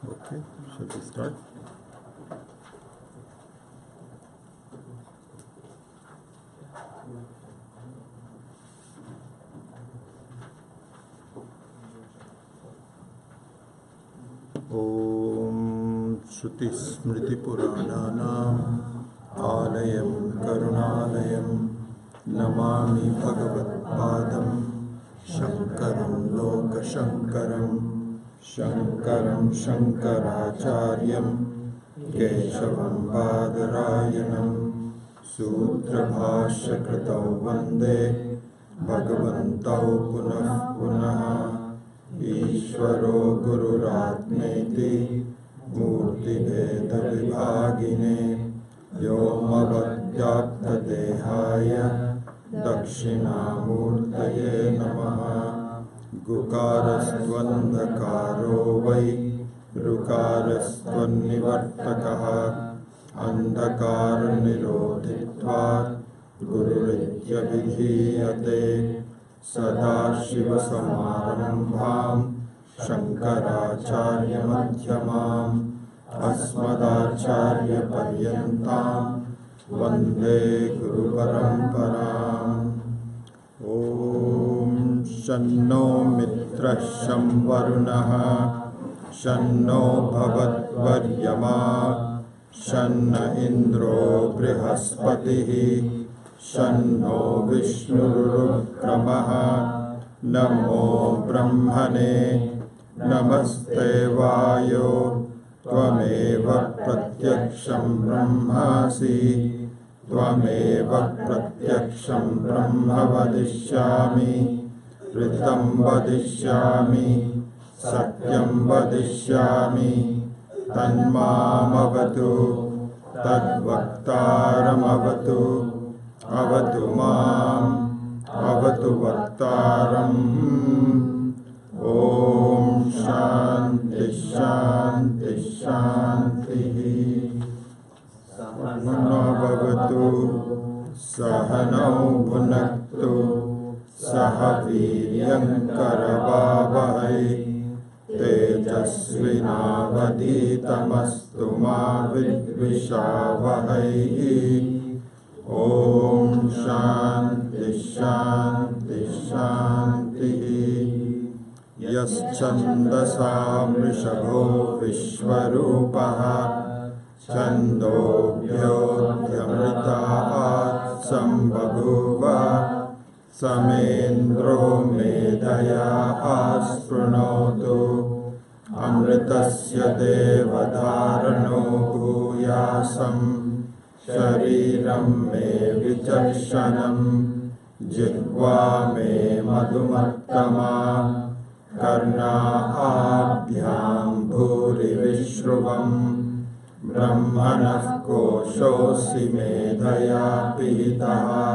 Okay, shall we start? Om Shruti Smriti Purananam Alayam Karunalayam Namami Bhagavat Padam Shankaram Loka Shankaram Shankaram Shankaracharyam Keshavam Badarayanam Sutra Bhashya Kritau Vande Bhagavantau Punah Punah Ishvaro Gururatmeti Murti Veda Vibhagine Vyomavadyapta Dehaya Dakshinamurtaye Namaha Gukarastvandakaro Vai Rukarastvannivartakaha Andakar Nirodhitvat Gururitya Vidhiyate Sadashiva Samarambham Shankaracharya Madhyamam Asmadacharya Paryantam Vande Guru Paramparam. Om Shanno Mitra Shamvarunaha Shanno Bhavat Varyama Shanna Indro Brihaspatihi Shanno Vishnurrukramaha Namo Brahmane Namaste Vayo Tvameva Pratyaksham Brahmasi Tvameva Pratyaksham Brahma Vadishyami Ritam Vadishyami Satyam Vadishyami Tanmamavatu Tadvaktaramavatu Avatu Mam Avatu Vaktaram. Om Shanti Shanti Shanti. Sahana Bhavatu Sahanau Bhunaktu Sahaviryam Karavavahai Tejasvinavaditamastu ma vidvishavahai. Om Shanti Shanti Shanti. Yaschandasa Vrishabho Vishwarupaha Chandobhyodhyamritaat Sambhaguva Samendro Medaya Aspranotu Amritasya Devadharano Bhuyasam Shariram me vicharshanam Jitva me madhumattama Karna abhyam bhuri vishruvam Brahmanah koshosi medhaya pitaha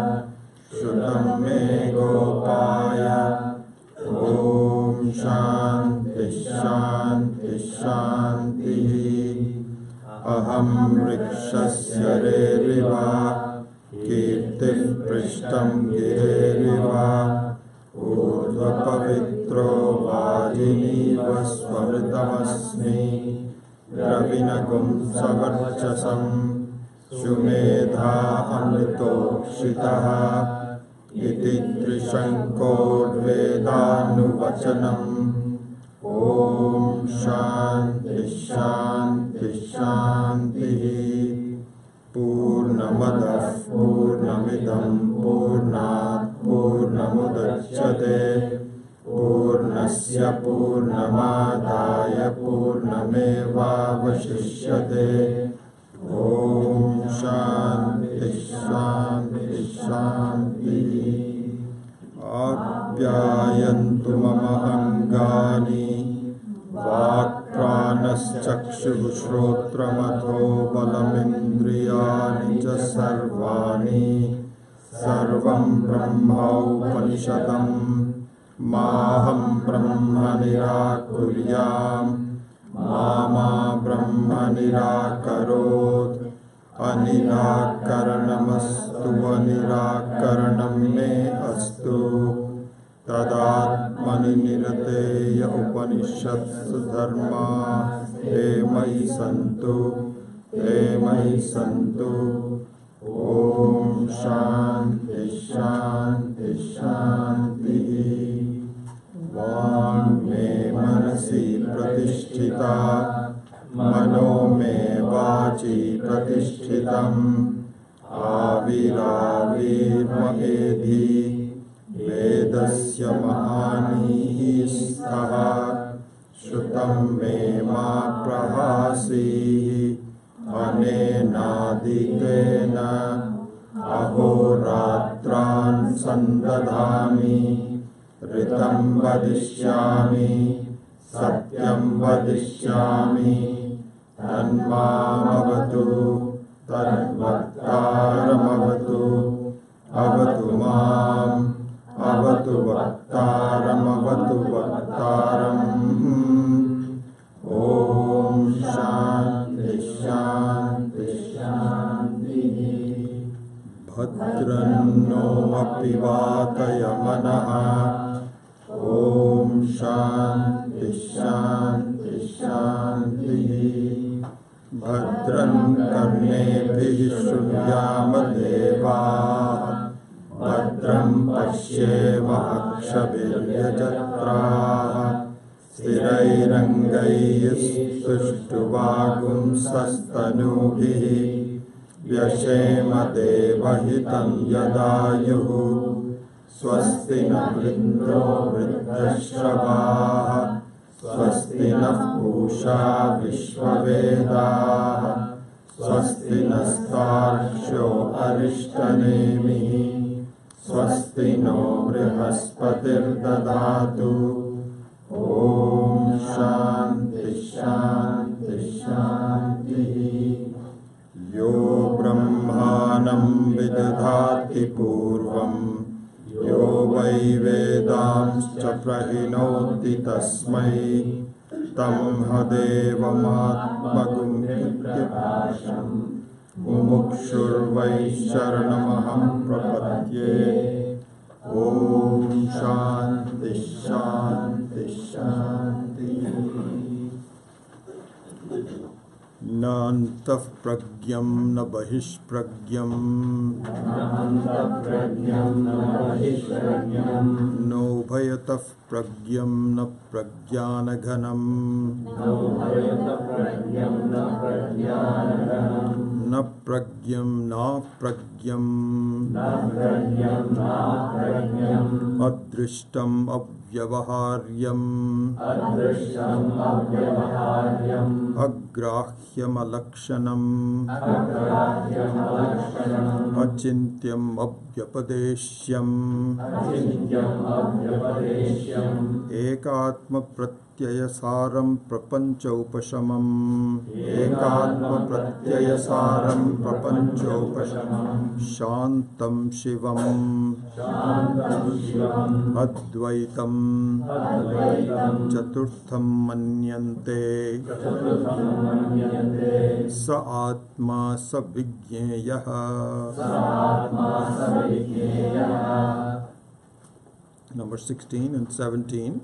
Shrutam me gopaya. Om Shanti Shanti Shanti. Aham rikshasya reriva kirtif prishtam gireriva urdhva pavitro vajiniva swamritamasmi ravinagum savarchasam shumedha amritokshitaha iti trishankodvedānuvachanam. Om Shanti Shanti Shanti. Purnamadah Purnamidam Purnat Purnamudachyate Purnasya Purnamadaya Purnamevavashishyate. Om Shanti Shanti Shanti. व्यायन्तु मम अङ्गानि वाक्प्राणश्चक्षुश्रोत्रमथो बलमिन्द्रियाणि च सर्वाणि सर्वं ब्रह्मोपनिषदं माहं ब्रह्म निराकुर्याम् मा ब्रह्म निराकरोत् अनिराकरणमस्तु अनिराकरणं मे अस्तु तदात्मनि निरतेय उपनिषत्सु धर्मा ते मयि सन्तु ॐ शान्ति शान्ति शान्तिः। वाङ् मे मनसि प्रतिष्ठिता मनो मे वाचि प्रतिष्ठितम् आविराविर्महेधि वेदस्य महानीः स्तः श्रुतं मे मा प्रभासीः अनेनादितेन अहोरात्रान् सन्दधामि ऋतं वदिष्यामि सत्यं वदिष्यामि तन्मामवतु तद्वक्तारमवतु अवतु माम् अवतु वक्तारमवतु वक्तारम् ॐ शान्ति शान्ति शान्तिः। भद्रन्नो अपि वातयमनः ॐ शान्ति शान्ति शान्तिः। भद्रं कर्णेभिः शृणुयामदेवाः भद्रं पश्येमाक्षभिर्यजत्राः स्थिरैरङ्गैस्तुष्टुवागुंसस्तनूभिः व्यशेम देवहितं यदायुः स्वस्ति न इन्द्रो वृद्धश्रवाः स्वस्ति नः पूषा विश्ववेदाः स्वस्ति नस्तार्क्ष्यो अरिष्टनेमिः स्वस्ति नो बृहस्पतिर्दधातु ॐ शान्ति शान्ति शान्तिः। यो ब्रह्माणं विदधाति पूर्वं यो वै वेदांश्च प्रहिणोति तस्मै तं हदेवमात्मगुं प्रकाशम् मुमुक्षुर्वै शरणमहं प्रपद्ये ॐ शान्ति शान्ति शान्तिः। न अन्तः प्रज्ञं न बहिष्प्रज्ञं नोभयतः प्रज्ञं न प्रज्ञानघनं न प्रज्ञं नाप्रज्ञं अदृष्टम् अव्यवहार्यम् अग्राह्यमलक्षणम् अचिन्त्यम् अव्यपदेश्यम् एकात्मप्रत्ययसारं प्रपञ्चोपशमम् एकात्मप्रत्ययसारं प्रपञ्चोपशमम् शान्तं शिवम् अद्वैतं चतुर्थं मन्यन्ते स आत्मा स विज्ञेयः। Number 16 and 17.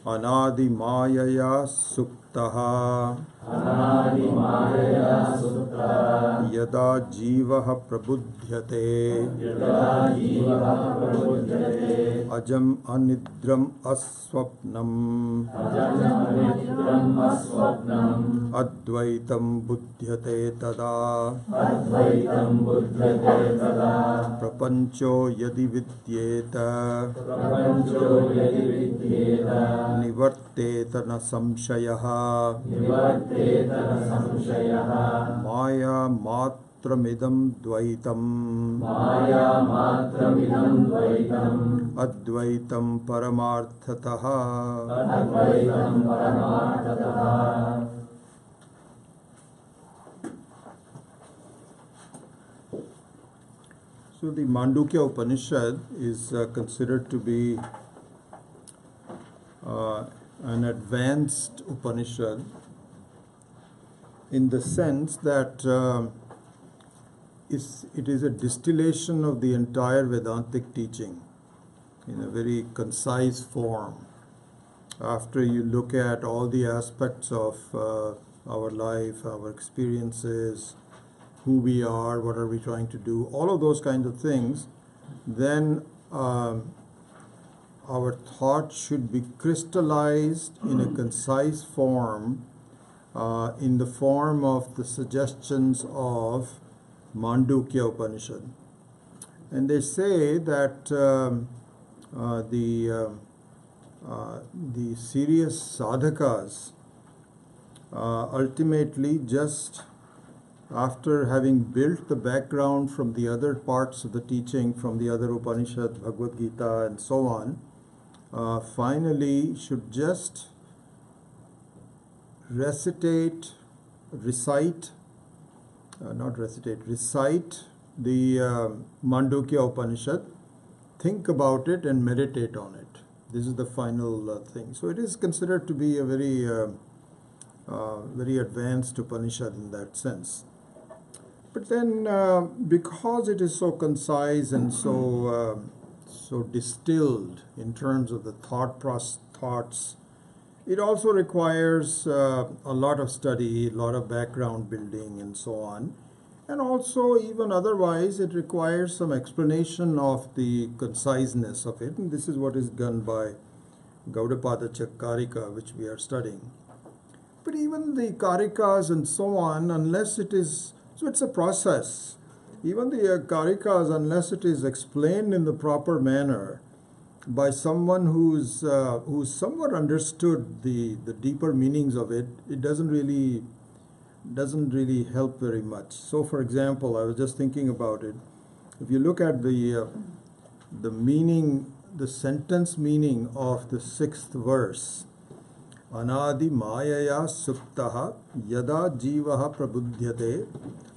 Anadi Mayaya Suptaha Yada Jivaha Prabudhyate Ajam Anidram Aswapnam Advaitam Buddhyate Tada Prapancho Yadi Vidyeta Nivarteta na samshayaha Maya mat matramidam dvaitam Maya matramidam dvaitam advaitam paramarthataha. advaitam paramarthataha. So the Mandukya Upanishad is considered to be an advanced Upanishad in the sense that it is a distillation of the entire Vedantic teaching in a very concise form. After you look at all the aspects of our life, our experiences, who we are, what are we trying to do, all of those kinds of things, then our thought should be crystallized in a concise form, in the form of the suggestions of Mandukya Upanishad. And they say that the serious sadhakas ultimately, just after having built the background from the other parts of the teaching, from the other Upanishads, Bhagavad Gita and so on, finally should just recite the Mandukya Upanishad, think about it and meditate on it. This is the final thing. So it is considered to be a very advanced Upanishad in that sense. But then, because it is so concise and so distilled in terms of the thoughts, it also requires a lot of study, a lot of background building, and so on. And also, even otherwise, it requires some explanation of the conciseness of it. And this is what is done by Gaudapada Karika, which we are studying. But even the Karikas and so on, unless it is, so it's a process. Even the Karikas, unless it is explained in the proper manner by someone who's somewhat understood the deeper meanings of it, it doesn't really help very much. So, for example, I was just thinking about it. If you look at the meaning, the sentence meaning of the 6th verse, Anadi Mayaya Suptaha Yada Jivaha Prabudhyate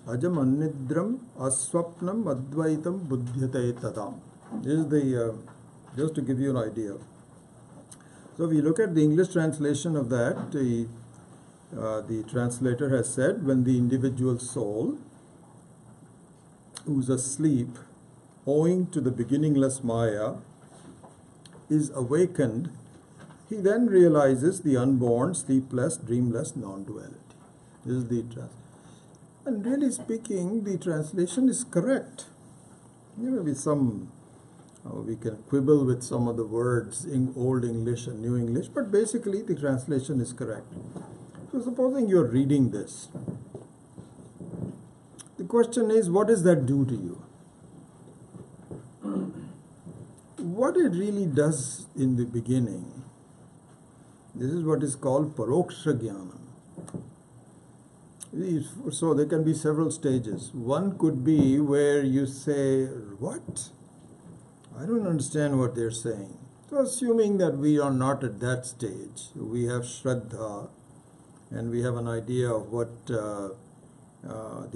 Ajam Annidram Aswapnam Advaitam Budhyate Tadam. This is the, just to give you an idea. So if you look at the English translation of that, the translator has said, when the individual soul who's asleep, owing to the beginningless Maya, is awakened, he then realizes the unborn, sleepless, dreamless non-duality. This is the translation. And really speaking, the translation is correct. There may be some, we can quibble with some of the words in Old English and New English, but basically the translation is correct. So supposing you're reading this, the question is, what does that do to you? What it really does in the beginning, this is what is called Paroksha Jnanam. So there can be several stages. One could be where you say, what? I don't understand what they're saying. So assuming that we are not at that stage, we have Shraddha, and we have an idea of what the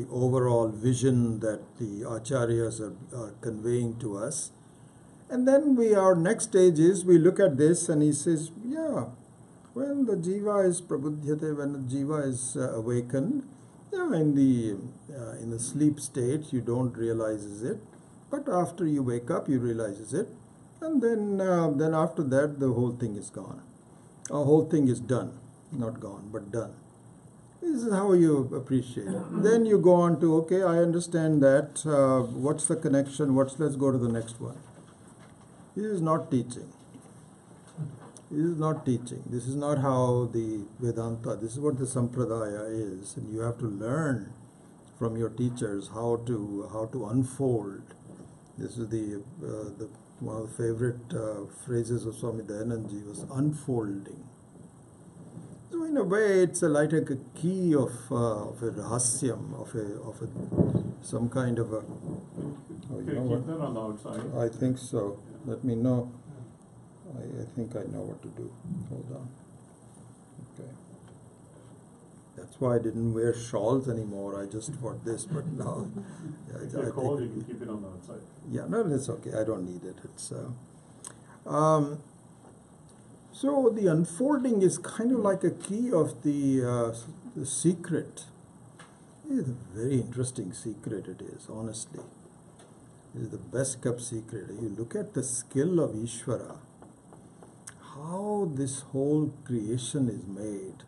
overall vision that the acharyas are conveying to us. And then our next stage is, we look at this and he says, yeah, when the jiva is prabudhyate, when the jiva is awakened, yeah, in the sleep state you don't realize it, but after you wake up you realize it, and then after that the whole thing is gone. Our whole thing is done, not gone, but done. This is how you appreciate it. Then you go on to, okay, I understand that. What's the connection? Let's go to the next one. This is not teaching. This is not teaching. This is not how the Vedanta, this is what the Sampradaya is. And you have to learn from your teachers how to unfold. This is one of the favorite phrases of Swami Dayanandji was unfolding. So in a way, it's like a key of a rahasyam, of some kind of a. Oh, you know Keep what? that on the outside. I think so. Let me know. I think I know what to do. Hold on. Okay. That's why I didn't wear shawls anymore. I just bought this, but now. If you're cold, you can keep it on the outside. Yeah, no, it's okay. I don't need it. It's. So the unfolding is kind of like a key of the secret. It's a very interesting secret it is, honestly. It is the best kept secret. You look at the skill of Ishvara, how this whole creation is made.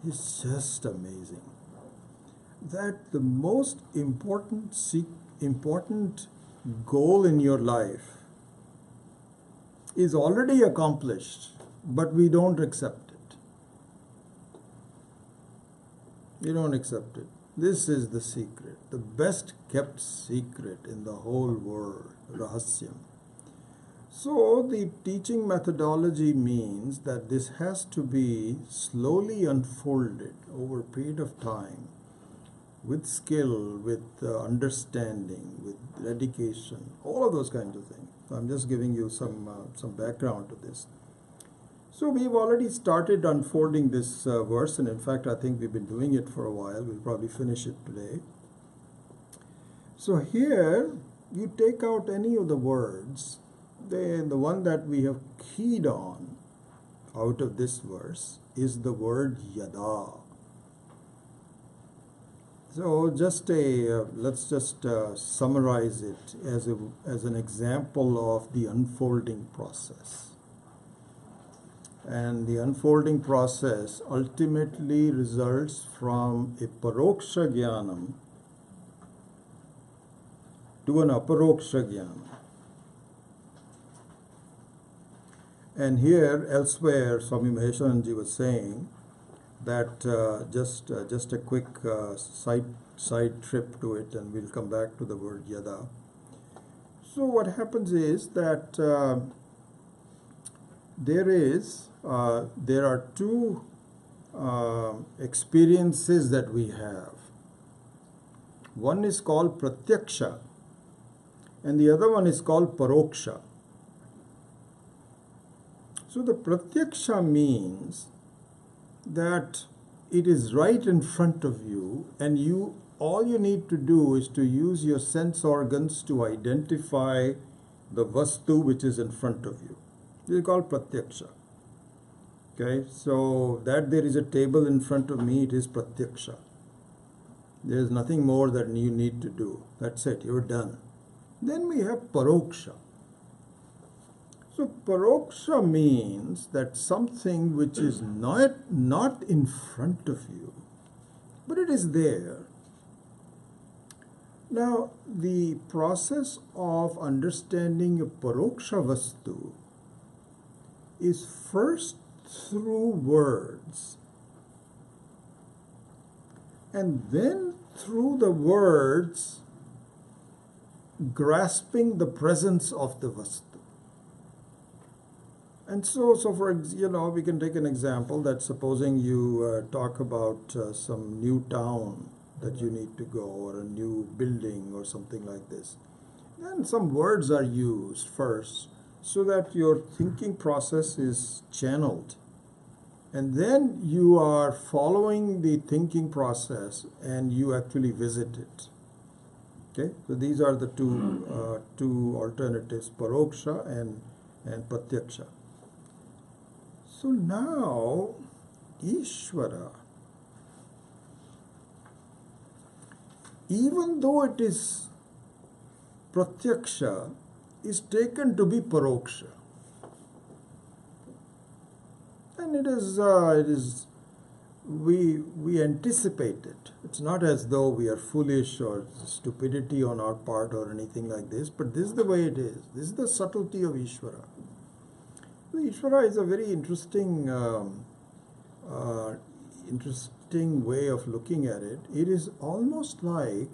It's just amazing. That the most important goal in your life is already accomplished, but we don't accept it. We don't accept it. This is the secret, the best kept secret in the whole world, rahasyam. So the teaching methodology means that this has to be slowly unfolded over a period of time with skill, with understanding, with dedication, all of those kinds of things. So I'm just giving you some background to this. So we've already started unfolding this verse, and in fact, I think we've been doing it for a while. We'll probably finish it today. So here, you take out any of the words. The one that we have keyed on out of this verse is the word yada. So just let's just summarize it as an example of the unfolding process. And the unfolding process ultimately results from a paroksha jnanam to an aparoksha jnanam. And here, elsewhere, Swami Maheshananji was saying that just a quick side trip to it, and we'll come back to the word yada. So what happens is that there are two experiences that we have. One is called pratyaksha, and the other one is called paroksha. So the pratyaksha means that it is right in front of you, and all you need to do is to use your sense organs to identify the vastu which is in front of you. This is called pratyaksha. Okay, so that there is a table in front of me, it is pratyaksha. There is nothing more that you need to do. That's it, you're done. Then we have paroksha. So paroksha means that something which is not in front of you, but it is there. Now, the process of understanding a paroksha vastu is first through words, and then through the words grasping the presence of the vastu. And so for we can take an example that supposing you talk about some new town that you need to go, or a new building or something like this. Then some words are used first so that your thinking process is channeled. And then you are following the thinking process and you actually visit it. Okay, so these are the two alternatives, paroksha and pratyaksha. So now, Ishvara, even though it is pratyaksha, is taken to be paroksha. And it is we anticipate it. It's not as though we are foolish or stupidity on our part or anything like this, but this is the way it is. This is the subtlety of Ishvara. So Ishvara is a very interesting way of looking at it. It is almost like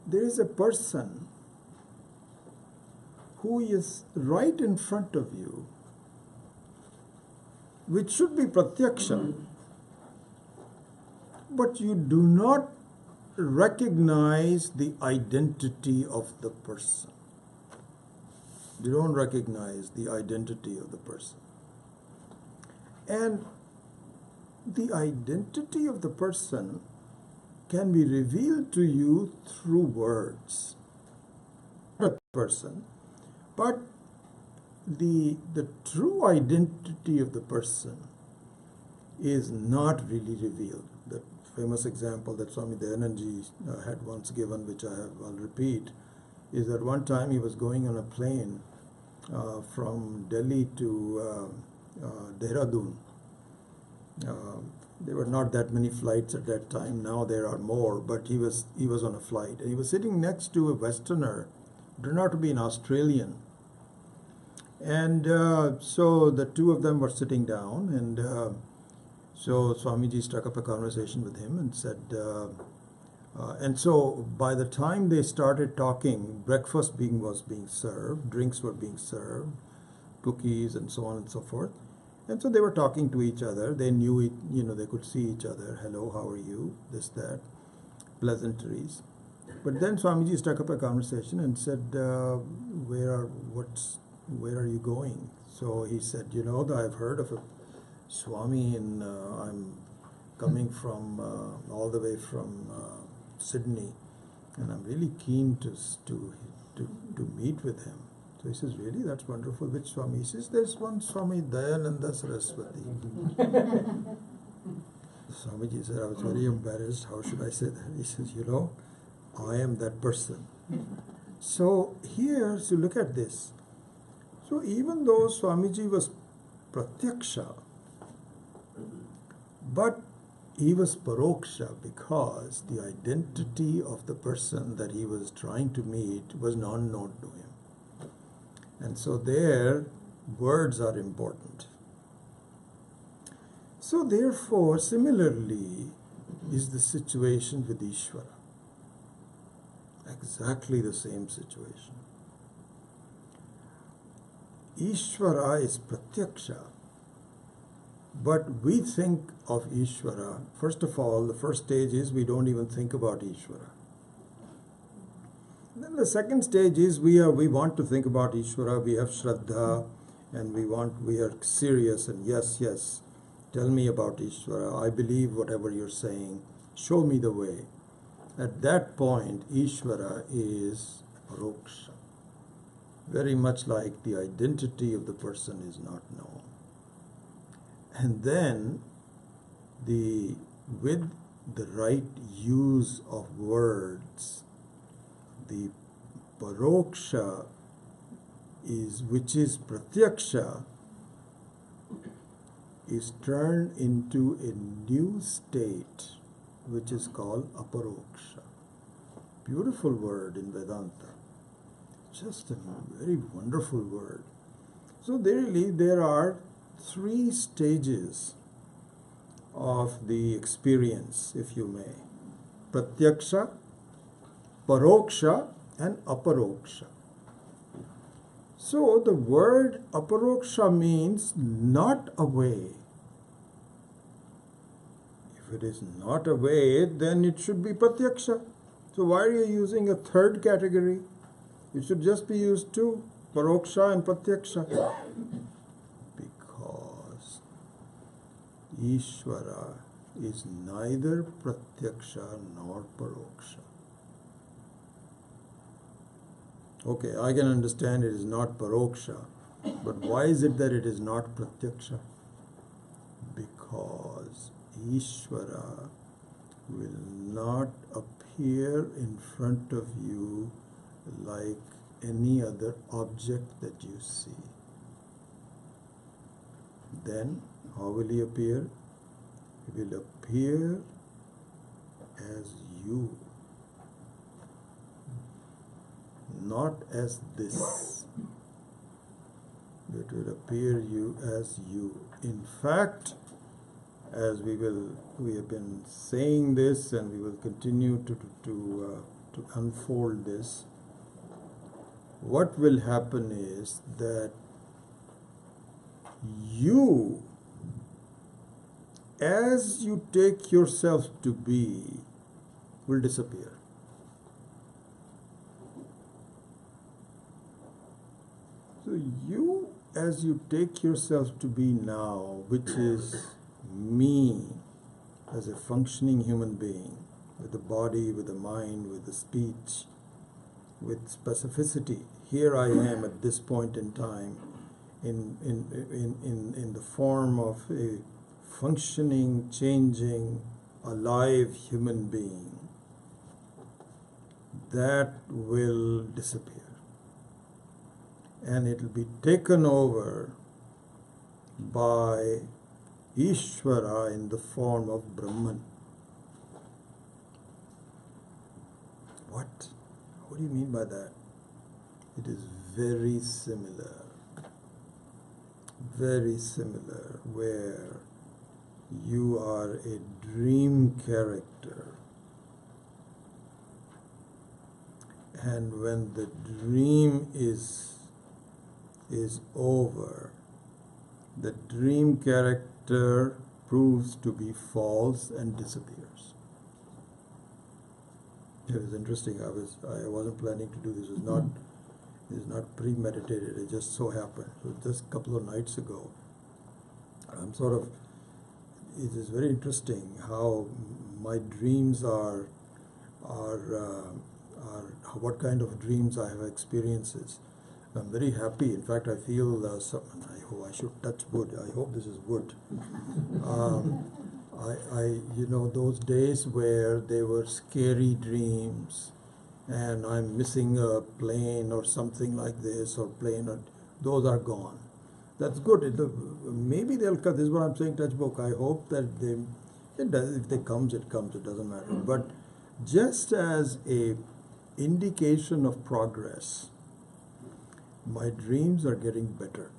there is a person who is right in front of you, which should be pratyaksha, but you do not recognize the identity of the person. You don't recognize the identity of the person. And the identity of the person can be revealed to you through words. A person, but the true identity of the person is not really revealed. The famous example that Swami Dayananji had once given, which I'll repeat, is that one time he was going on a plane from Delhi to Dehradun. There were not that many flights at that time. Now there are more, but he was on a flight, and he was sitting next to a Westerner, turned out to be an Australian. And so the two of them were sitting down, and so Swamiji struck up a conversation with him and said, and so by the time they started talking, breakfast was being served, drinks were being served, cookies and so on and so forth. And so they were talking to each other. They knew it, they could see each other. Hello, how are you? This, that, pleasantries. But then Swamiji struck up a conversation and said, where are you going? So he said, I've heard of a Swami, and I'm coming from all the way from Sydney, and I'm really keen to meet with him. So he says, really? That's wonderful. Which Swami? He says, there's one Swami, Dayananda Saraswati. Swamiji said, I was very embarrassed. How should I say that? He says, I am that person. So here, so look at this. So even though Swamiji was pratyaksha, but he was paroksha, because the identity of the person that he was trying to meet was unknown to him. And so there, words are important. So therefore, similarly, is the situation with Ishvara. Exactly the same situation. Ishvara is pratyaksha, but we think of Ishvara, first of all, the first stage is we don't even think about Ishvara. Then the second stage is we want to think about Ishvara, we have Shraddha, and we are serious, and yes, tell me about Ishvara, I believe whatever you're saying, show me the way. At that point, Ishvara is paroksha. Very much like the identity of the person is not known. And then, with the right use of words, the paroksha which is pratyaksha, is turned into a new state, which is called aparoksha. Beautiful word in Vedanta. Just a very wonderful word. So there are three stages of the experience, if you may. Pratyaksha, paroksha, and aparoksha. So the word aparoksha means not away. If it is not away, then it should be pratyaksha. So why are you using a third category? It should just be used two, paroksha and pratyaksha. Because Ishvara is neither pratyaksha nor paroksha. Okay, I can understand it is not paroksha, but why is it that it is not pratyaksha? Because Ishvara will not appear in front of you like any other object that you see. Then, how will he appear? He will appear as you, not as this. It will appear you as you. In fact, as we have been saying this, and we will continue to unfold this, what will happen is that you as you take yourself to be will disappear. So you, as you take yourself to be now, which is me as a functioning human being, with the body, with the mind, with the speech, with specificity, here I am at this point in time in the form of a functioning, changing, alive human being, that will disappear. And it will be taken over by Ishvara in the form of Brahman. What? What do you mean by that? It is very similar, where you are a dream character, and when the dream is over, the dream character proves to be false and disappears. It was interesting. I wasn't planning to do this. It is not premeditated. It just so happened. So just a couple of nights ago, it is very interesting how my dreams are what kind of dreams I have experiences. I'm very happy. In fact, I feel I should touch wood. I hope this is wood. Those days where they were scary dreams, and I'm missing a plane or something like this, those are gone. That's good. Maybe they'll cut. This is what I'm saying, touch book. I hope that if they comes, it comes. It doesn't matter. But just as a indication of progress, my dreams are getting better.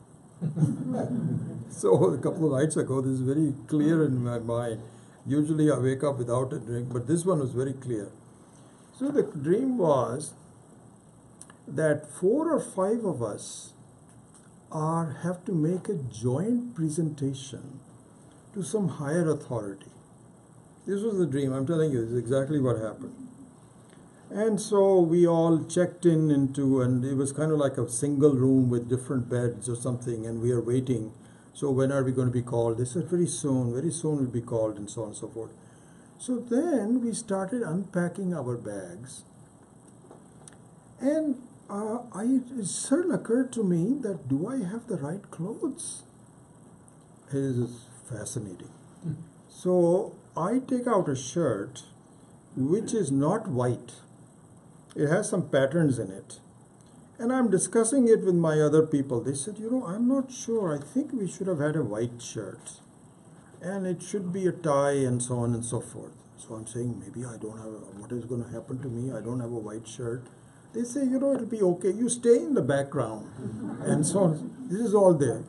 So a couple of nights ago, this is very clear in my mind. Usually I wake up without a drink, but this one was very clear. So the dream was that 4 or 5 of us have to make a joint presentation to some higher authority. This was the dream. I'm telling you, this is exactly what happened. And so we all checked into, and it was kind of like a single room with different beds or something, and we are waiting. So when are we going to be called? They said very soon we'll be called, and so on and so forth. So then we started unpacking our bags, and it suddenly occurred to me that, do I have the right clothes? It is fascinating. So I take out a shirt which is not white. It has some patterns in it. And I'm discussing it with my other people. They said, I'm not sure. I think we should have had a white shirt. And it should be a tie and so on and so forth. So I'm saying, maybe I don't have, what is going to happen to me? I don't have a white shirt. They say, it'll be okay. You stay in the background. And so on. This is all there.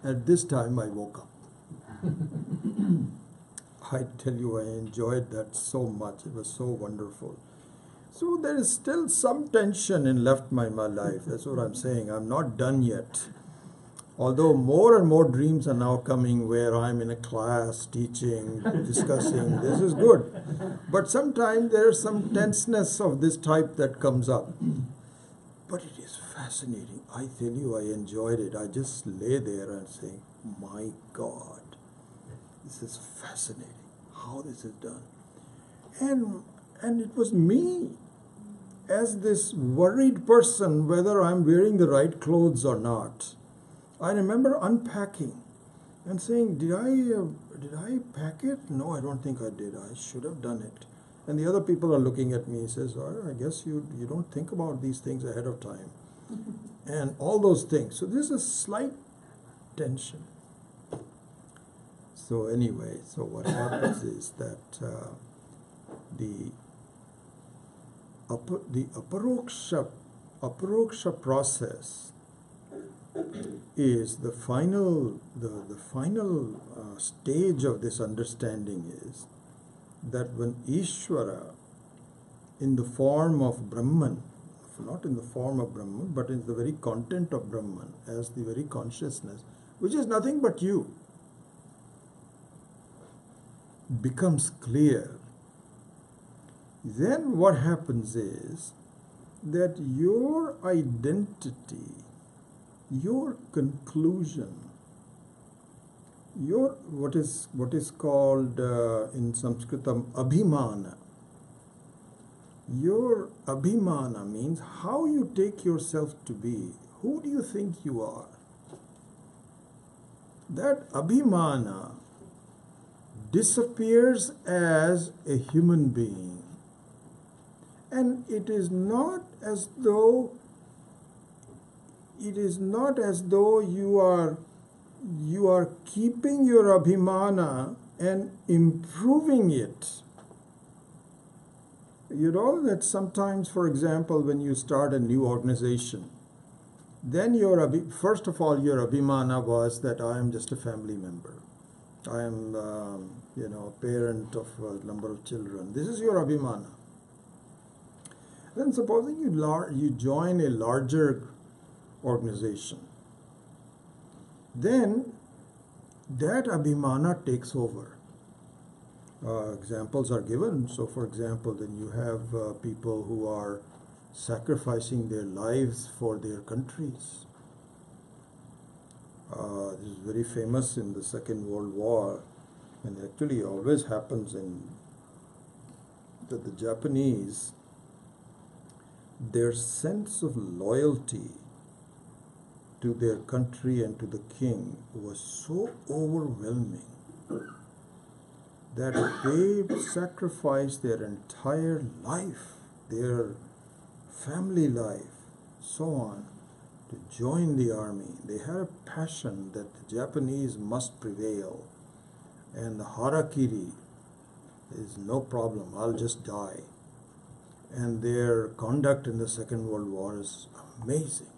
At this time, I woke up. I tell you, I enjoyed that so much. It was so wonderful. So there is still some tension left in my life. That's what I'm saying. I'm not done yet. Although more and more dreams are now coming where I'm in a class teaching, discussing. This is good. But sometimes there's some tenseness of this type that comes up. But it is fascinating. I tell you, I enjoyed it. I just lay there and say, my God, this is fascinating. How this is done. And it was me, as this worried person, whether I'm wearing the right clothes or not. I remember unpacking and saying, did I pack it? No, I don't think I did. I should have done it. And the other people are looking at me and says, I guess you don't think about these things ahead of time. And all those things. So there's a slight tension. So anyway, so what happens is that the aparoksha process is the final stage of this understanding is that when Ishvara, in the form of Brahman, not in the form of Brahman, but in the very content of Brahman, as the very consciousness, which is nothing but you. becomes clear, then what happens is that your identity, your conclusion, your what is called in Sanskritam abhimana. Your abhimana means how you take yourself to be. Who do you think you are? That abhimana disappears as a human being. And it is not as though you are keeping your abhimana and improving it. You know that sometimes, for example, when you start a new organization, then first of all, your abhimana was that I am just a family member. I am, a parent of a number of children. This is your abhimana. Then supposing you join a larger organization, then that abhimana takes over. Examples are given. So, for example, then you have people who are sacrificing their lives for their countries. This is very famous in the Second World War, and actually always happens that the Japanese, their sense of loyalty to their country and to the king was so overwhelming that they sacrificed their entire life, their family life, so on, to join the army. They had a passion that the Japanese must prevail, and the harakiri is no problem, I'll just die. And their conduct in the Second World War is amazing.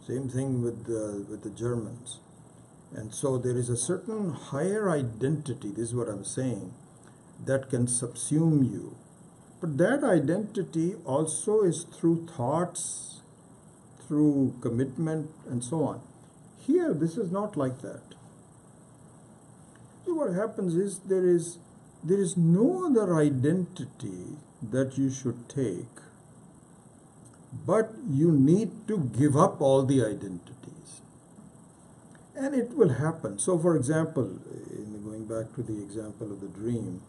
Same thing with the Germans. And so there is a certain higher identity, this is what I'm saying, that can subsume you. But that identity also is through thoughts, through commitment, and so on. Here, this is not like that. So what happens is there is no other identity that you should take, but you need to give up all the identities. And it will happen. So, for example, going back to the example of the dream,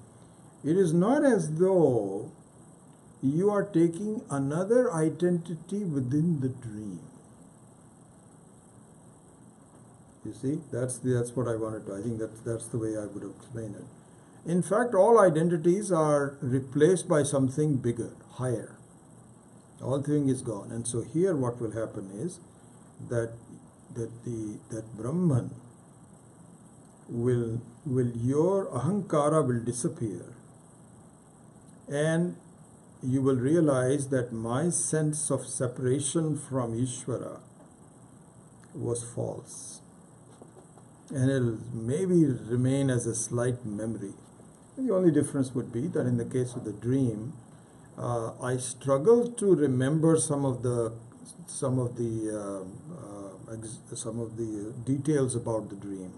it is not as though you are taking another identity within the dream. You see, that's what I wanted to. I think that's the way I would explain it. In fact, all identities are replaced by something bigger, higher. All thing is gone. And so here, what will happen is that Brahman will your ahankara will disappear, and you will realize that my sense of separation from Ishvara was false, and it will maybe remain as a slight memory. And the only difference would be that in the case of the dream, I struggle to remember some of the details about the dream,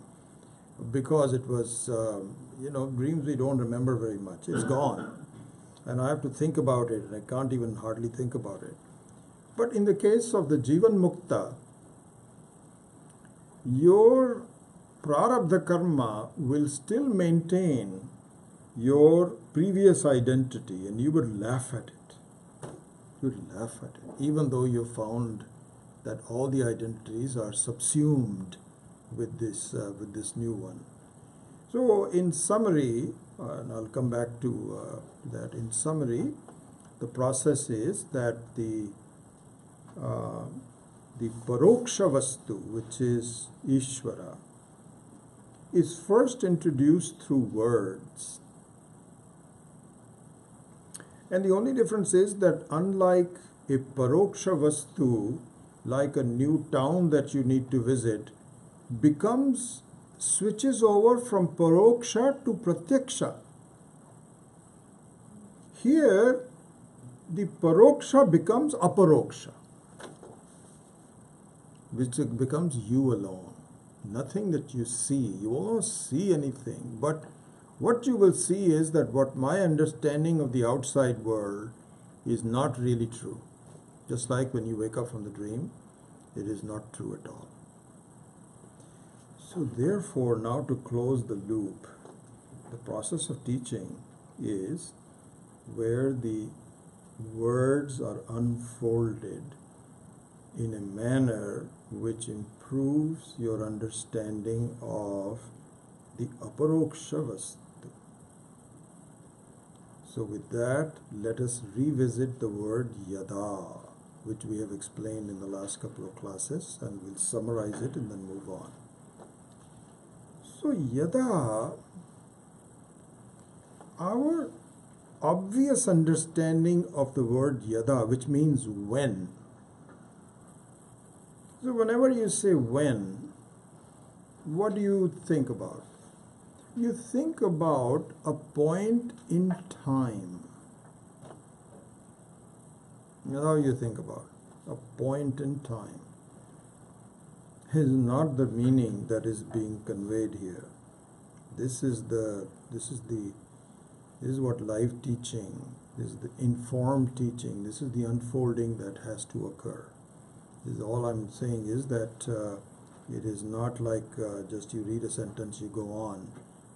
because it was, dreams we don't remember very much. It's gone. And I have to think about it, and I can't even hardly think about it. But in the case of the Jivan Mukta, your prarabdha karma will still maintain your previous identity, and you would laugh at it. You would laugh at it, even though you found that all the identities are subsumed with this new one. So, in summary, and I'll come back to that. In summary, the process is that the paroksha vastu, which is Ishvara, is first introduced through words. And the only difference is that unlike a paroksha vastu, like a new town that you need to visit, switches over from paroksha to pratyaksha. Here, the paroksha becomes aparoksha, which becomes you alone. Nothing that you see. You won't see anything, but what you will see is that what my understanding of the outside world is not really true. Just like when you wake up from the dream, it is not true at all. So therefore, now to close the loop, the process of teaching is where the words are unfolded in a manner which improves your understanding of the aparoksha vastu. So with that, let us revisit the word yada, which we have explained in the last couple of classes, and we'll summarize it and then move on. So yada, our obvious understanding of the word yada, which means when. So whenever you say when, what do you think about? You think about a point in time. That's how you think about it. A point in time is not the meaning that is being conveyed here. This is what live teaching is, the informed teaching. This is the unfolding that has to occur. This is all I'm saying is that it is not like just you read a sentence, you go on,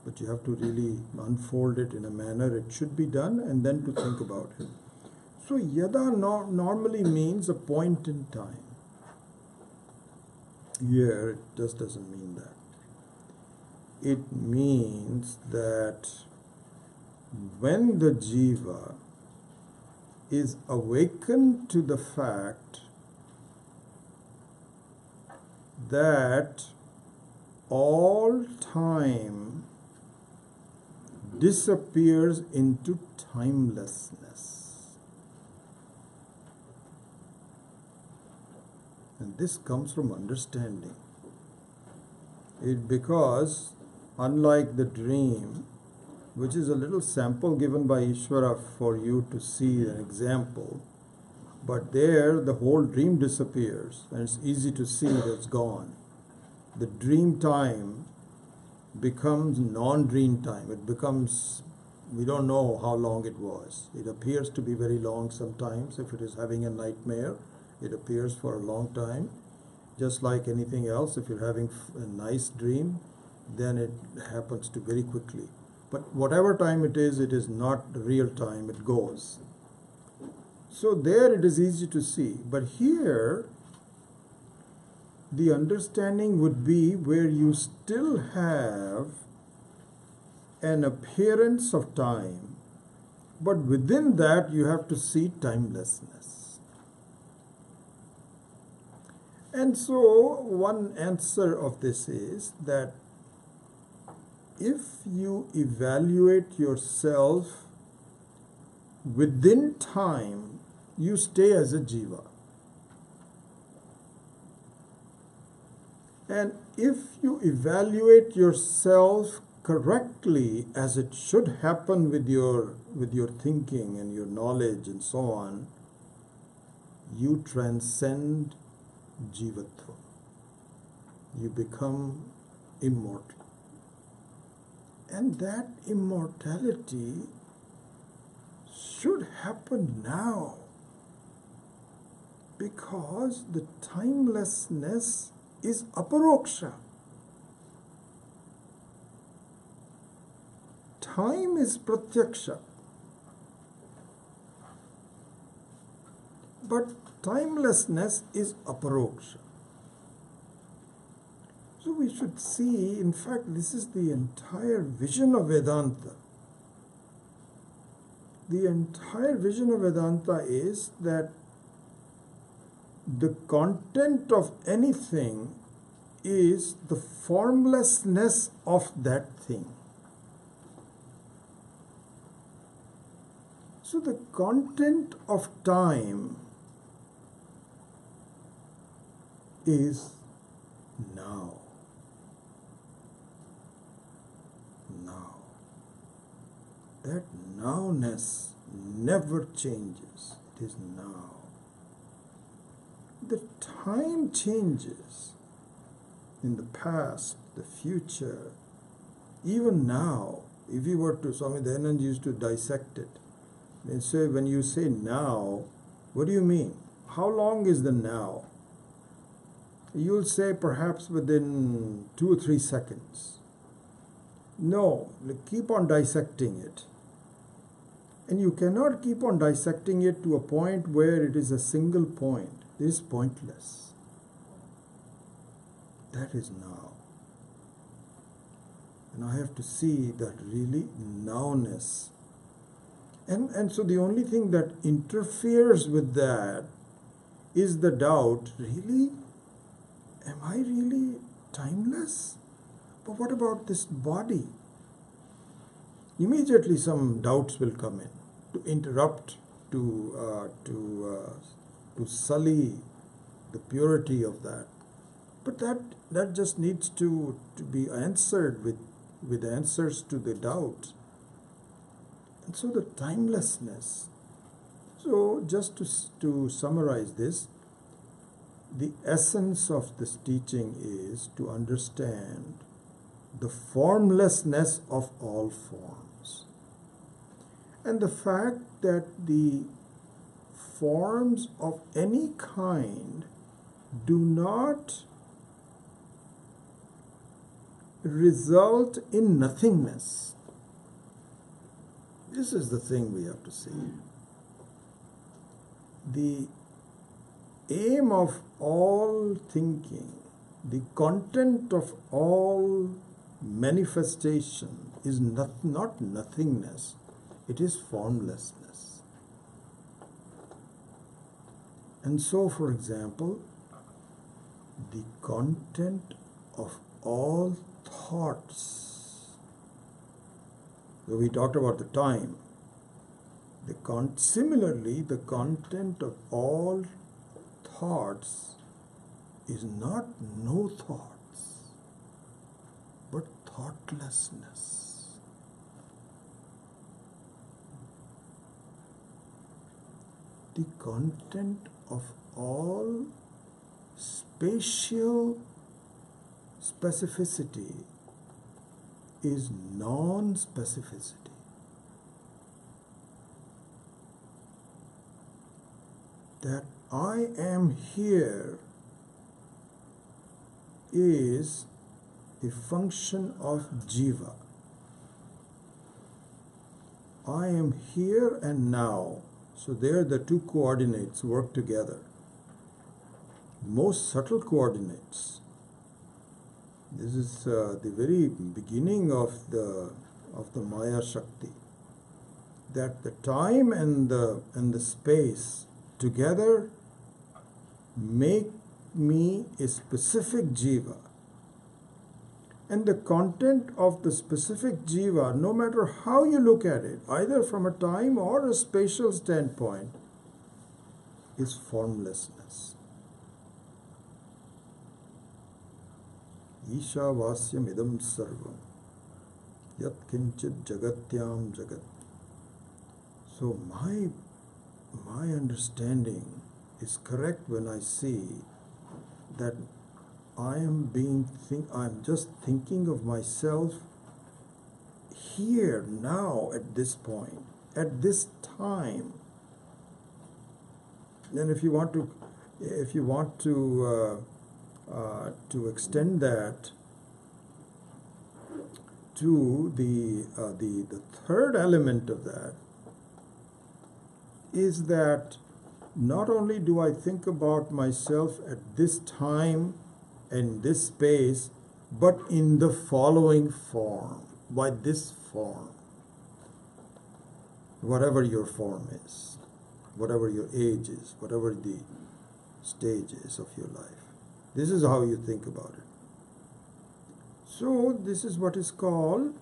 but you have to really unfold it in a manner it should be done and then to think about it. So yada normally means a point in time. Here it just doesn't mean that. It means that when the jiva is awakened to the fact that all time disappears into timelessness. And this comes from understanding it, because unlike the dream, which is a little sample given by Ishvara for you to see an example, but there the whole dream disappears and it's easy to see that it's gone. The dream time becomes non-dream time. It becomes, we don't know how long it was. It appears to be very long sometimes. If it is having a nightmare, it appears for a long time. Just like anything else, if you're having a nice dream, then it happens to very quickly. But whatever time it is not real time, it goes. So there it is easy to see. But here, the understanding would be where you still have an appearance of time, but within that you have to see timelessness. And so one answer of this is that if you evaluate yourself within time, you stay as a jiva. And if you evaluate yourself correctly, as it should happen with your thinking and your knowledge and so on, you transcend jivatva. You become immortal. And that immortality should happen now, because the timelessness is aparoksha. Time is pratyaksha. But timelessness is aparoksha. So we should see, in fact, this is the entire vision of Vedanta. The entire vision of Vedanta is that the content of anything is the formlessness of that thing. So the content of time is now. Now. That nowness never changes. It is now. The time changes in the past, the future, even now, If you were to, Swami Dayanand used to dissect it. They say, when you say now, what do you mean? How long is the now? You'll say perhaps within 2 or 3 seconds. No, keep on dissecting it. And you cannot keep on dissecting it to a point where it is a single point. It is pointless. That is now. And I have to see that really nowness. And so the only thing that interferes with that is the doubt, really? Am I really timeless? But what about this body? Immediately some doubts will come in to interrupt, to sully the purity of that. But that just needs to be answered with answers to the doubts. And so the timelessness. So just to summarize this, the essence of this teaching is to understand the formlessness of all forms. And the fact that the forms of any kind do not result in nothingness. This is the thing we have to see. The aim of all thinking, the content of all manifestation is not nothingness, it is formlessness. And so, for example, the content of all thoughts, so we talked about the time, similarly the content of all thoughts is not no thoughts, but thoughtlessness. The content of all spatial specificity is non-specificity. That I am here is a function of jiva. I am here and now. So there the two coordinates work together. Most subtle coordinates. This is the very beginning of the Maya Shakti. That the time and the space together make me a specific jiva. And the content of the specific jiva, no matter how you look at it, either from a time or a spatial standpoint, is formlessness. Ishavasyam idam sarvam yat kinchit jagatyam jagat. So my understanding is correct when I see that I'm just thinking of myself here, now, at this point, at this time. Then if you want to extend that to the third element of that, is that not only do I think about myself at this time and this space, but in the following form, by this form. Whatever your form is, whatever your age is, whatever the stage is of your life. This is how you think about it. So this is what is called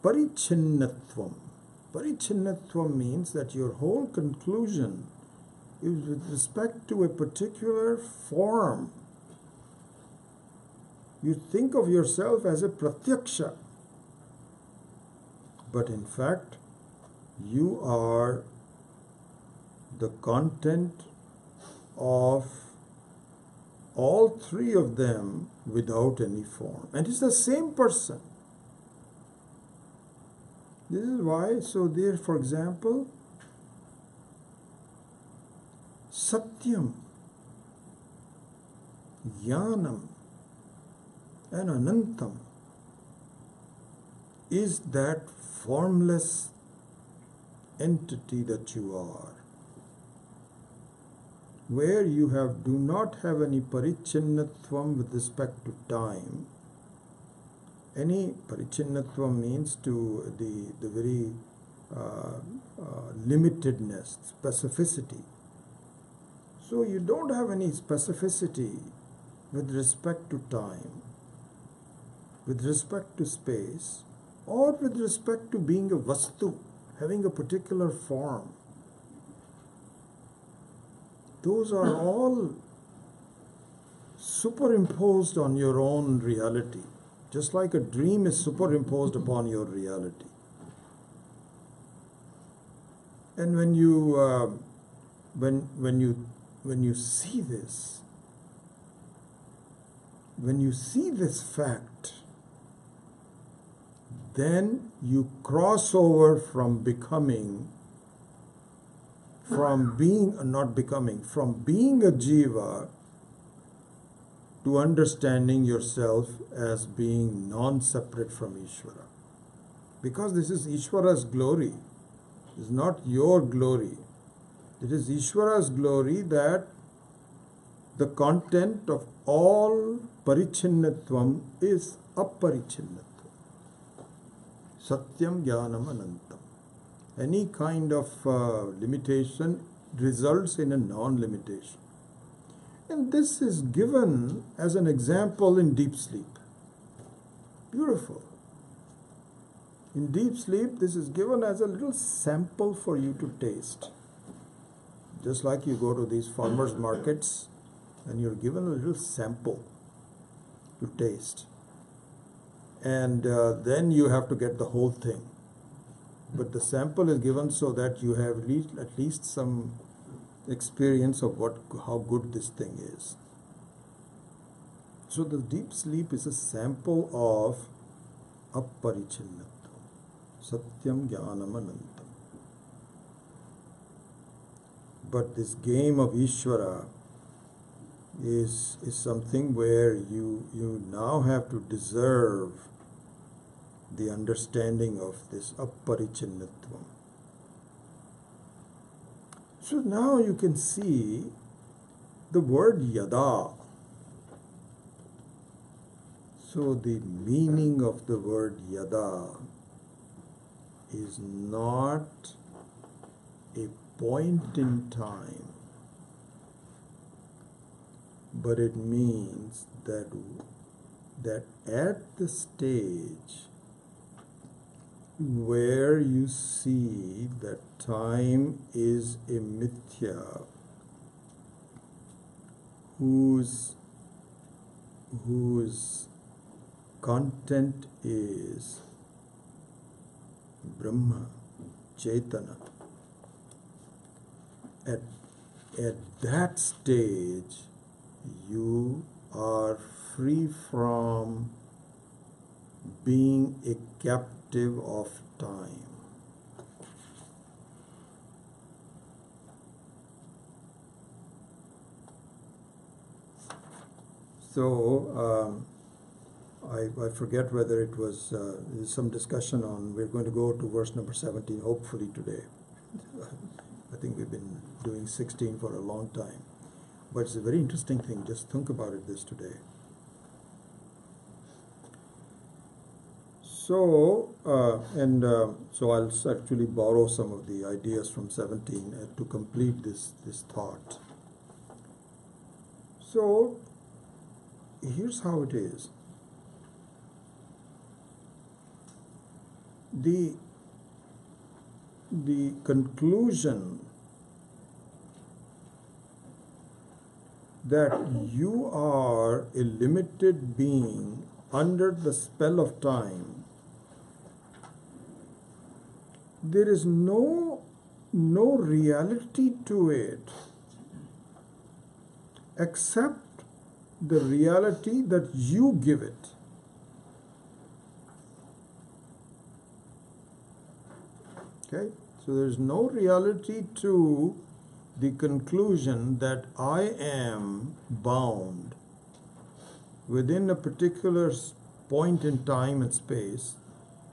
parichinnatvam. Parichinnatvam means that your whole conclusion is with respect to a particular form. You think of yourself as a pratyaksha, but in fact, you are the content of all three of them without any form. And it's the same person. This is why, so there, for example, Satyam, Jnanam, and Anantam is that formless entity that you are, where you do not have any parichinnatvam with respect to time. Any parichinnatvam means to the very limitedness, specificity. So you don't have any specificity with respect to time, with respect to space, or with respect to being a vastu, having a particular form. Those are all superimposed on your own reality, just like a dream is superimposed upon your reality. And when you see this, when you see this fact, then you cross over from becoming, from being from being a jiva to understanding yourself as being non-separate from Ishvara. Because this is Ishvara's glory, it is not your glory. It is Ishvara's glory that the content of all parichinnatvam is aparichinnatvam. Satyam Jnanam Anantam. Any kind of limitation results in a non-limitation. And this is given as an example in deep sleep. Beautiful. In deep sleep, this is given as a little sample for you to taste. Just like you go to these farmers markets and you're given a little sample to taste. And then you have to get the whole thing. But the sample is given so that you have at least some experience of how good this thing is. So the deep sleep is a sample of aparichinnatvam, satyam jnanam anantam. But this game of Ishvara is something where you now have to deserve the understanding of this aparichinnatvam. So now you can see the word yada. So the meaning of the word yada is not a point in time, but it means that at the stage where you see that time is a mithya, whose content is Brahma, Chaitana. At that stage, you are free from being a captive of time. So, I forget whether it was there's some discussion on, we're going to go to verse number 17 hopefully today. I think we've been doing 16 for a long time. But it's a very interesting thing, just think about it this today. So, so I'll actually borrow some of the ideas from 17 to complete this thought. So, here's how it is. The conclusion that you are a limited being under the spell of time, there is no reality to it except the reality that you give it. Okay? So there's no reality to the conclusion that I am bound within a particular point in time and space.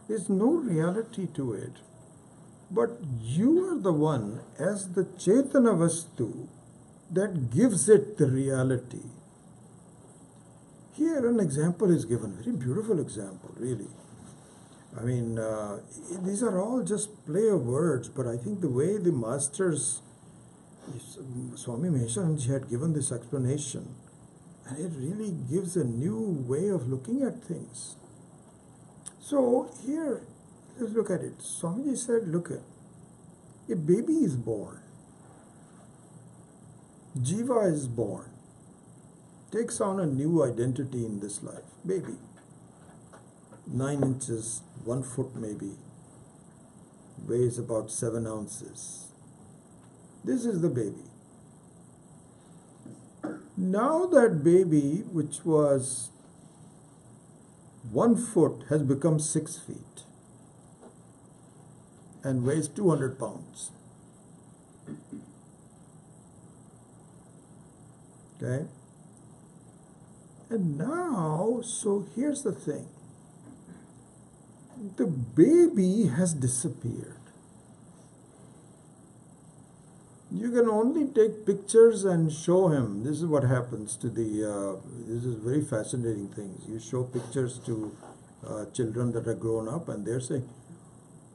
There's no reality to it. But you are the one, as the Chetana Vastu, that gives it the reality. Here an example is given, very beautiful example, really. I mean, these are all just play of words, but I think the way the masters, Swami Maheshanji had given this explanation, and it really gives a new way of looking at things. So here, let's look at it. Swamiji said, look at, a baby is born. Jiva is born. Takes on a new identity in this life. Baby. 9 inches, 1 foot maybe. Weighs about 7 ounces. This is the baby. Now that baby, which was 1 foot, has become 6 feet and weighs 200 pounds. Okay? And now, so here's the thing. The baby has disappeared. You can only take pictures and show him. This is what happens to the, this is very fascinating things. You show pictures to children that are grown up and they're saying,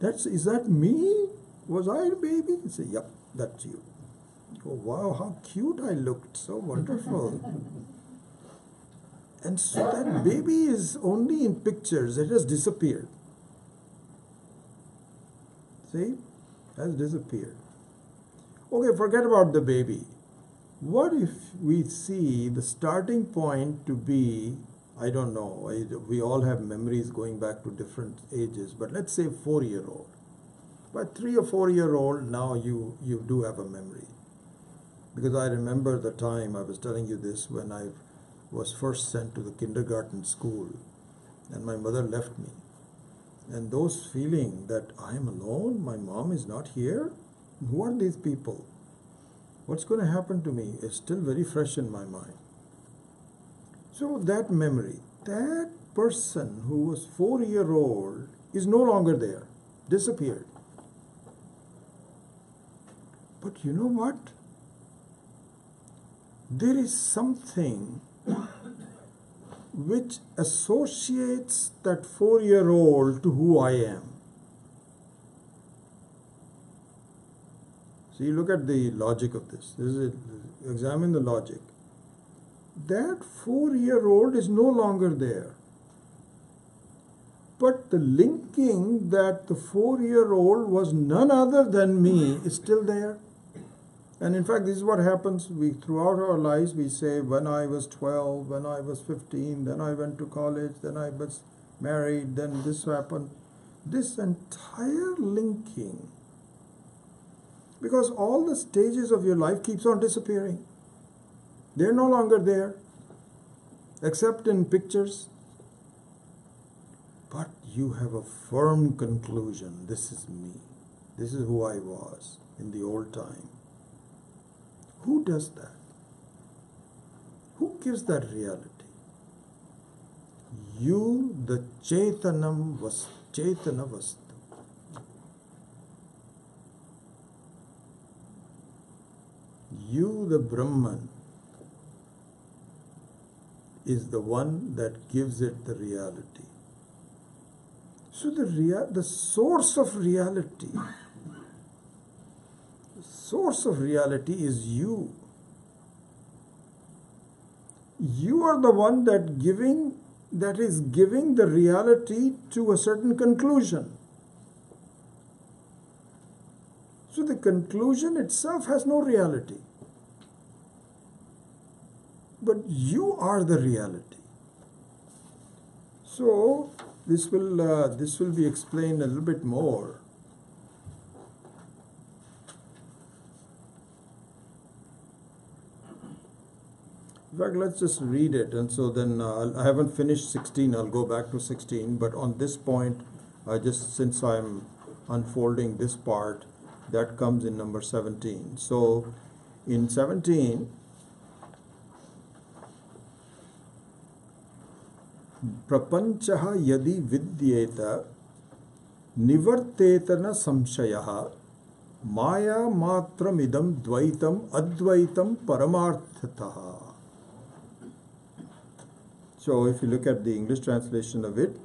is that me? Was I a baby? You say, yep, that's you. Oh, wow, how cute I looked. So wonderful. And so that baby is only in pictures. It has disappeared. See? Has disappeared. Okay, forget about the baby. What if we see the starting point to be, I don't know, we all have memories going back to different ages, but let's say 4-year-old. By 3 or 4-year-old, now you do have a memory. Because I remember the time, I was telling you this, when I was first sent to the kindergarten school and my mother left me. And those feeling that I am alone, my mom is not here, who are these people? What's going to happen to me is still very fresh in my mind. So that memory, that person who was 4-year-old is no longer there, disappeared. But you know what? There is something which associates that 4-year-old to who I am. So you look at the logic of this. Examine the logic. That 4-year-old is no longer there. But the linking that the 4-year-old was none other than me is still there. And in fact, this is what happens. Throughout our lives, we say, when I was 12, when I was 15, then I went to college, then I was married, then this happened. This entire linking, because all the stages of your life keeps on disappearing. They're no longer there, except in pictures. But you have a firm conclusion. This is me. This is who I was in the old time. Who does that? Who gives that reality? You, the Chetana Vastu. You, the Brahman, is the one that gives it the reality. So the source of reality, is you. You are the one that is giving the reality to a certain conclusion. So the conclusion itself has no reality. But you are the reality. So this will be explained a little bit more. In fact, let's just read it, and so then I haven't finished 16. I'll go back to 16, but on this point, since I'm unfolding this part, that comes in number 17. So in 17, prapanchaha yadi vidyeta nivartetana samshayaha maya matram idam dvaitam advaitam paramarthataha. So if you look at the English translation of it,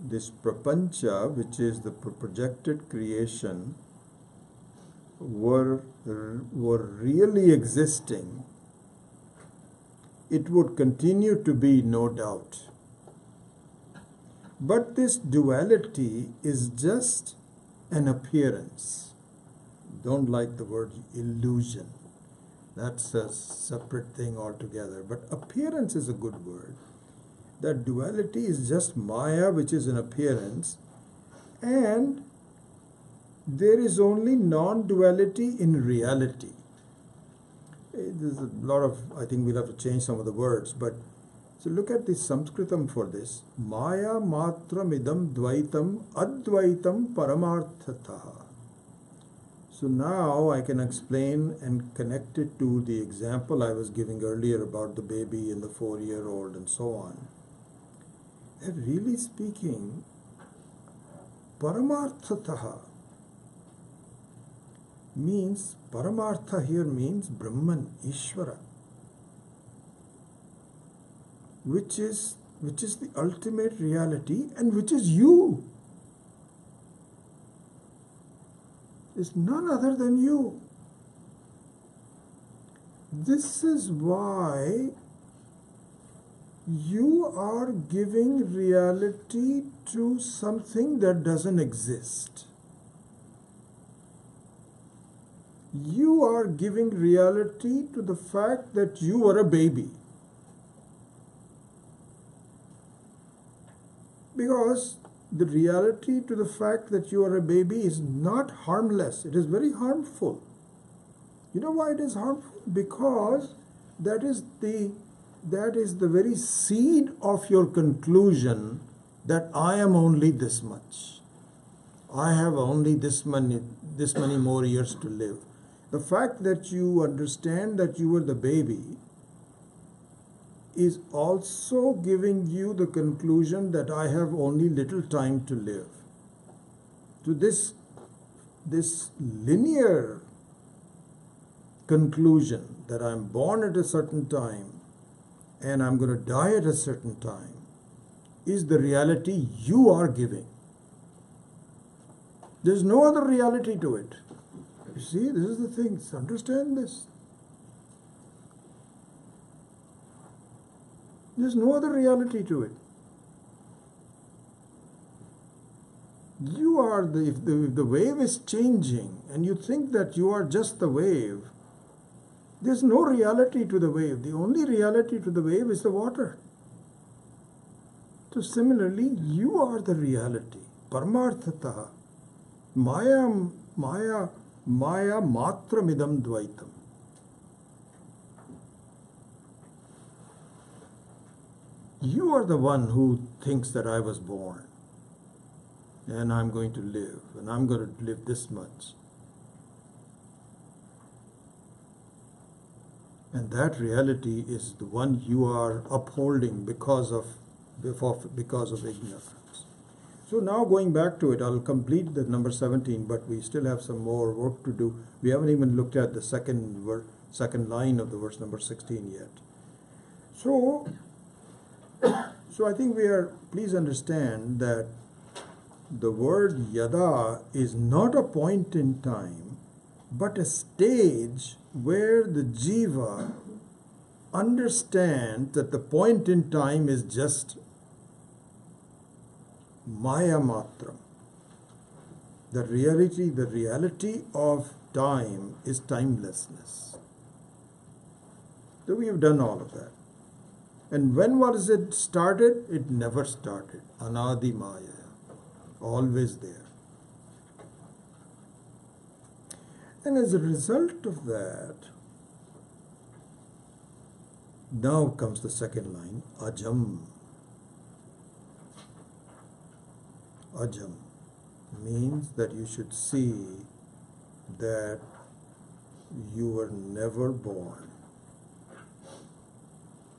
this prapancha, which is the projected creation, were really existing, it would continue to be, no doubt. But this duality is just an appearance. Don't like the word illusion. That's a separate thing altogether. But appearance is a good word. That duality is just Maya, which is an appearance, and there is only non-duality in reality. There's a lot of, I think we'll have to change some of the words, but so look at the Sanskritam for this. Maya matram idam dvaitam advaitam paramarthataha. So now I can explain and connect it to the example I was giving earlier about the baby and the 4-year-old and so on. And really speaking, paramarthataha means, paramartha here means Brahman, Ishvara, which is the ultimate reality and which is you. Is none other than you. This is why you are giving reality to something that doesn't exist. You are giving reality to the fact that you are a baby. Because the reality to the fact that you are a baby is not harmless. It is very harmful. You know why it is harmful? Because that is the very seed of your conclusion that I am only this much. I have only this many more years to live. The fact that you understand that you were the baby is also giving you the conclusion that I have only little time to live. To this linear conclusion that I'm born at a certain time and I'm going to die at a certain time is the reality you are giving. There's no other reality to it. You see, this is the thing. Understand this. There's no other reality to it. You are if the wave is changing and you think that you are just the wave, there's no reality to the wave. The only reality to the wave is the water. So similarly, you are the reality. Paramarthataha. Maya matramidam dvaitam. You are the one who thinks that I was born and I'm going to live and I'm going to live this much. And that reality is the one you are upholding because of ignorance. So now going back to it, I'll complete the number 17, but we still have some more work to do. We haven't even looked at the second line of the verse number 16 yet. So I think please understand that the word yada is not a point in time, but a stage where the jiva understands that the point in time is just Maya matram. The reality of time is timelessness. So we have done all of that. And when was it started? It never started. Anadi Maya. Always there. And as a result of that, now comes the second line, ajam. Ajam. means that you should see that you were never born.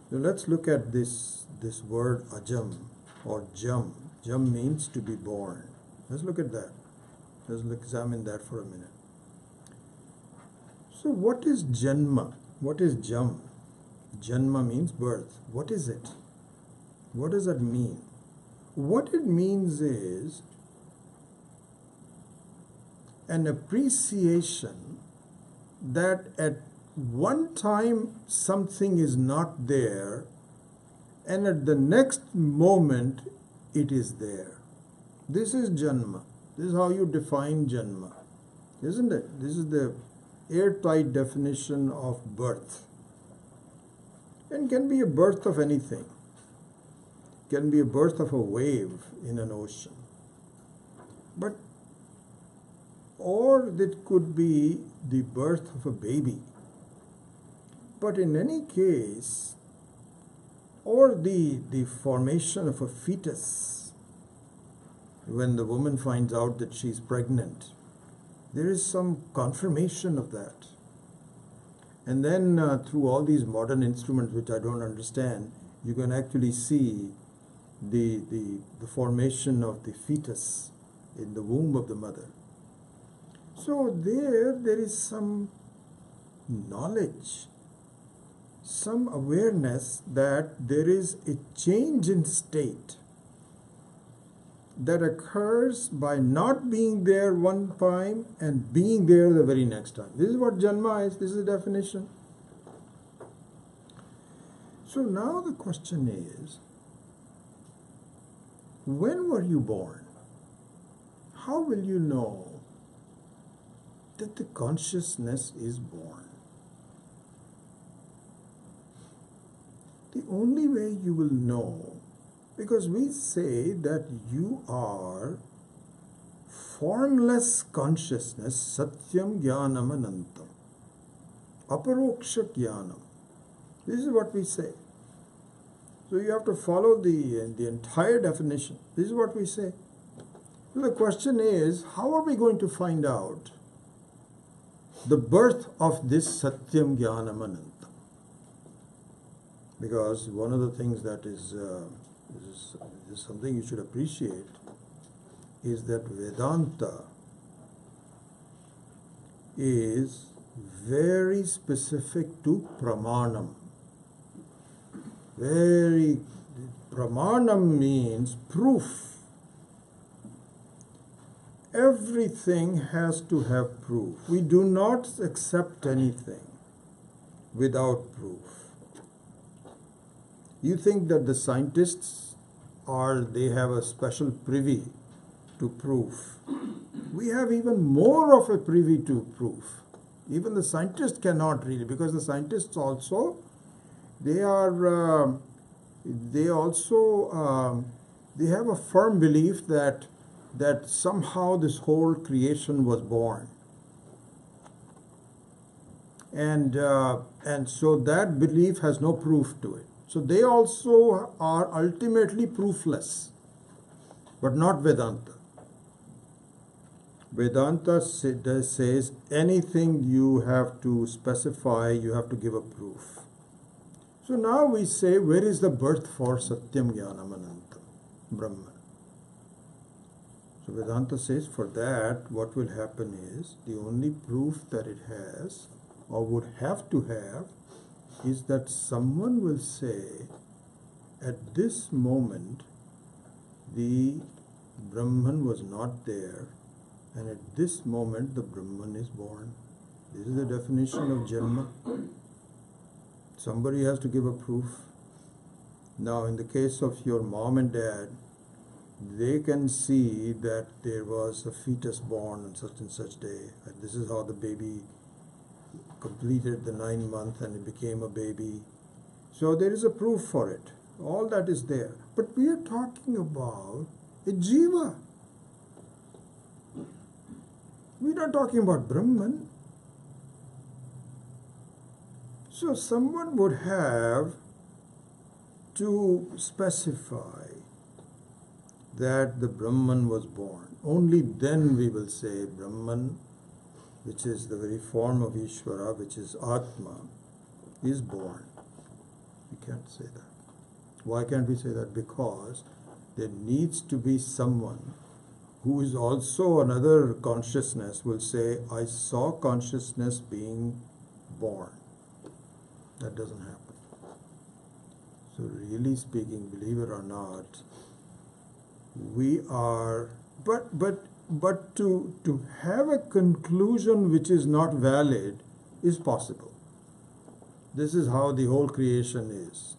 So let's look at this word ajam or jam. Jam means to be born. Let's look at that. Let's examine that for a minute. So what is janma? What is jam? Janma means birth. What is it? What does that mean? What it means is an appreciation that at one time something is not there and at the next moment it is there. This is janma. This is how you define janma, isn't it? This is the airtight definition of birth. And can be a birth of anything. Can be a birth of a wave in an ocean. Or it could be the birth of a baby. But in any case, or the formation of a fetus, when the woman finds out that she's pregnant, there is some confirmation of that. And then through all these modern instruments, which I don't understand, you can actually see the formation of the fetus in the womb of the mother. So there is some knowledge, some awareness that there is a change in state that occurs by not being there one time and being there the very next time. This is what janma is. This is the definition. So now the question is, when were you born? How will you know that the consciousness is born? The only way you will know, because we say that you are formless consciousness, satyam jnanam anantam, aparoksha jnanam. This is what we say. So you have to follow the entire definition. This is what we say. So the question is, how are we going to find out the birth of this satyam jnanam anantam? Because one of the things that is something you should appreciate is that Vedanta is very specific to pramanam. Pramanam means proof. Everything has to have proof. We do not accept anything without proof. You think that the scientists they have a special privy to proof. We have even more of a privy to proof. Even the scientists cannot really, because the scientists also, they have a firm belief that somehow this whole creation was born. And so that belief has no proof to it. So they also are ultimately proofless, but not Vedanta. Vedanta says anything you have to specify, you have to give a proof. So now we say, where is the birth for Satyam Jnanam Anantam, Brahman? So Vedanta says, for that, what will happen is, the only proof that it has, or would have to have, is that someone will say, at this moment, the Brahman was not there, and at this moment, the Brahman is born. This is the definition of Janma. Somebody has to give a proof. Now, in the case of your mom and dad, they can see that there was a fetus born on such and such day, and this is how the baby completed the 9 months and it became a baby. So there is a proof for it. All that is there. But we are talking about a jiva. We are not talking about Brahman. So someone would have to specify that the Brahman was born. Only then we will say Brahman, which is the very form of Ishvara, which is Atma, is born. We can't say that. Why can't we say that? Because there needs to be someone who is also another consciousness will say, I saw consciousness being born. That doesn't happen. So really speaking, believe it or not, we are, but to have a conclusion which is not valid is possible. This is how the whole creation is.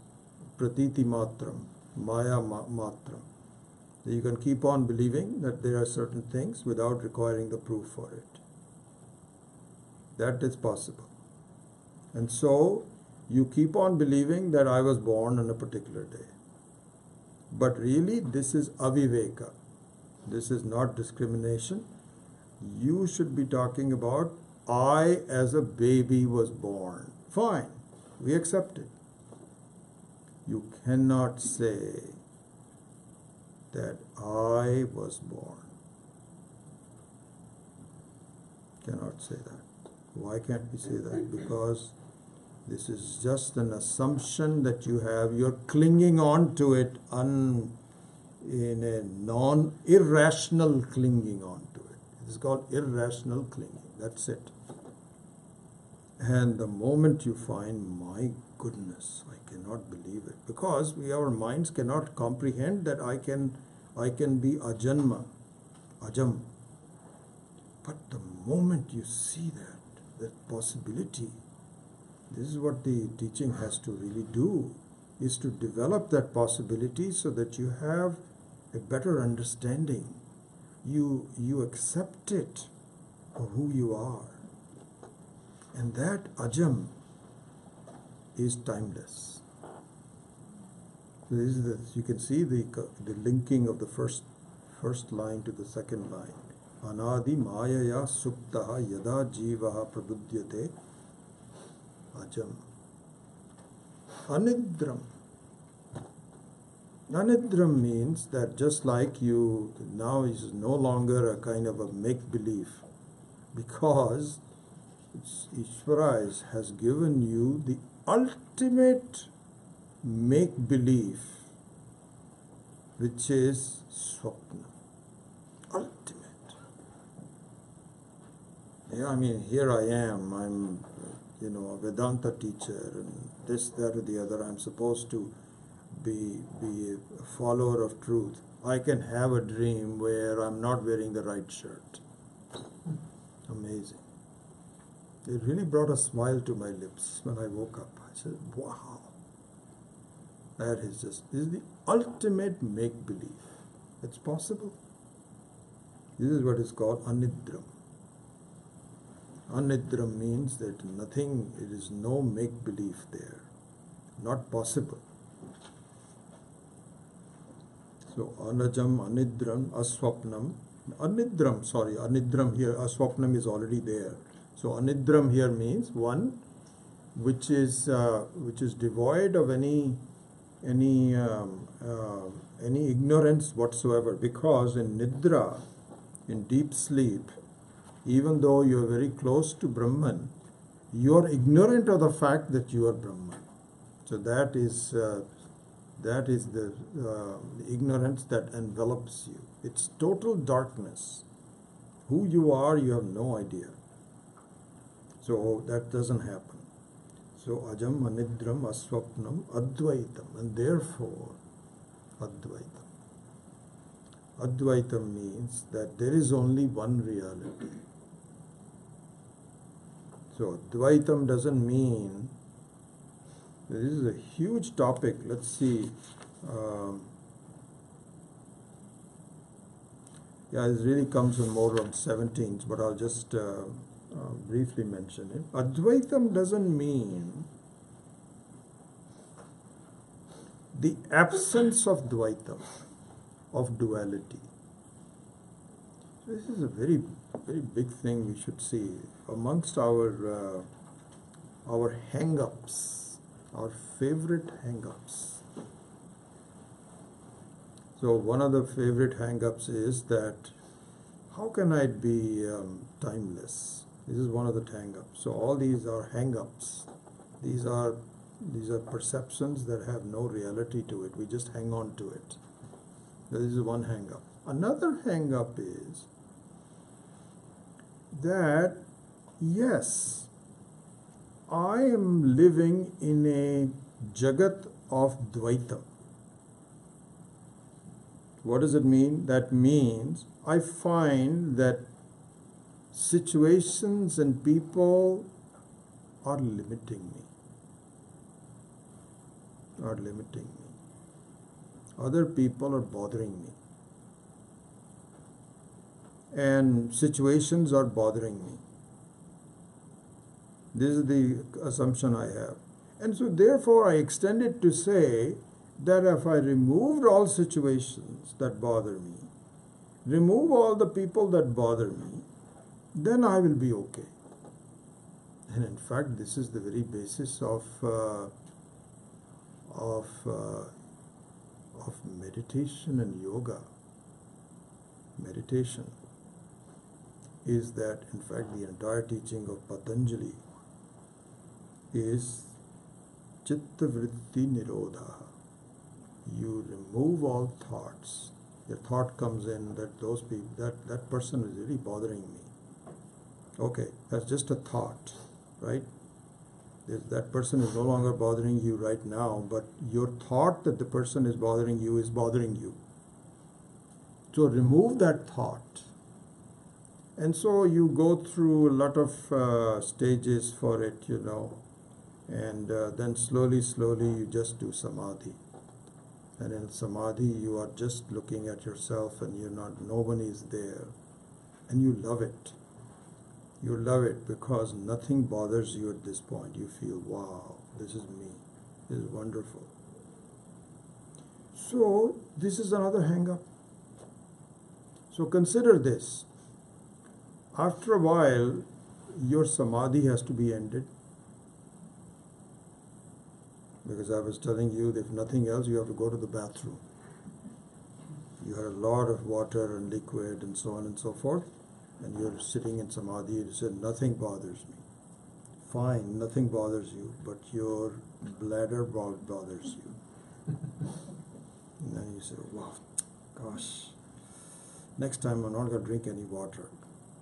Pratiti matram, maya matram. You can keep on believing that there are certain things without requiring the proof for it. That is possible. And so, you keep on believing that I was born on a particular day. But really, this is aviveka. This is not discrimination. You should be talking about, I as a baby was born. Fine, we accept it. You cannot say that I was born. Cannot say that. Why can't we say that? Because this is just an assumption that you have. You're clinging on to it in a irrational clinging on to it. It's called irrational clinging. That's it. And the moment you find, my goodness, I cannot believe it, because our minds cannot comprehend that I can be ajanma, ajam. But the moment you see that possibility, this is what the teaching has to really do, is to develop that possibility so that you have a better understanding. You accept it for who you are. And that ajam is timeless. So this is you can see the linking of the first line to the second line. Anadi mayaya suptaha yada jivaha prabudyate ajam. Anidram. Anidram means that just like you, now is no longer a kind of a make-believe, because Ishvara has given you the ultimate make-believe, which is swapna. Ultimate. Yeah, I mean, here I am, I'm, a Vedanta teacher, and this, that, or the other. I'm supposed to be a follower of truth. I can have a dream where I'm not wearing the right shirt. Amazing. It really brought a smile to my lips when I woke up. I said, wow. This is the ultimate make-believe. It's possible. This is what is called anidram. Anidram means that nothing, it is no make-believe there. Not possible. So, anajam, anidram, aswapnam. Anidram here, aswapnam is already there. So, anidram here means one which is devoid of any ignorance whatsoever. Because in nidra, in deep sleep, even though you are very close to Brahman, you are ignorant of the fact that you are Brahman. So that is the ignorance that envelops you. It's total darkness. Who you are, you have no idea. So that doesn't happen. So ajam, anidram, aswapnam, advaitam, and therefore advaitam. Advaitam means that there is only one reality. So advaitam doesn't mean, this is a huge topic. Let's see. This really comes in more on 17th, but I'll just briefly mention it. Advaitam doesn't mean the absence of Dvaitam, of duality. So this is a very, very big thing we should see amongst our hang-ups, our favorite hang-ups. So one of the favorite hang-ups is that how can I be timeless? This is one of the hang-ups. So all these are hang-ups. These are perceptions that have no reality to it. We just hang on to it. This is one hang-up. Another hang-up is that, yes, I am living in a jagat of Dvaitam. What does it mean? That means I find that situations and people are limiting me. Other people are bothering me. And situations are bothering me. This is the assumption I have. And so therefore I extend it to say that if I removed all situations that bother me, remove all the people that bother me, then I will be okay. And in fact, this is the very basis of meditation and yoga. Meditation is that, in fact, the entire teaching of Patanjali is Chitta Vritti Nirodha. You remove all thoughts. Your thought comes in that those people, that person is really bothering me. Okay, that's just a thought, right? That person is no longer bothering you right now, but your thought that the person is bothering you. So remove that thought. And so you go through a lot of stages for it, and then slowly you just do samadhi. And in samadhi you are just looking at yourself and no one is there. And you love it. You love it because nothing bothers you at this point. You feel, wow, this is me. This is wonderful. So this is another hang-up. So consider this. After a while, your samadhi has to be ended. Because I was telling you that if nothing else, you have to go to the bathroom. You had a lot of water and liquid and so on and so forth. And you're sitting in samadhi, you said, nothing bothers me. Fine, nothing bothers you, but your bladder bothers you. And then you say, wow, gosh, next time I'm not going to drink any water.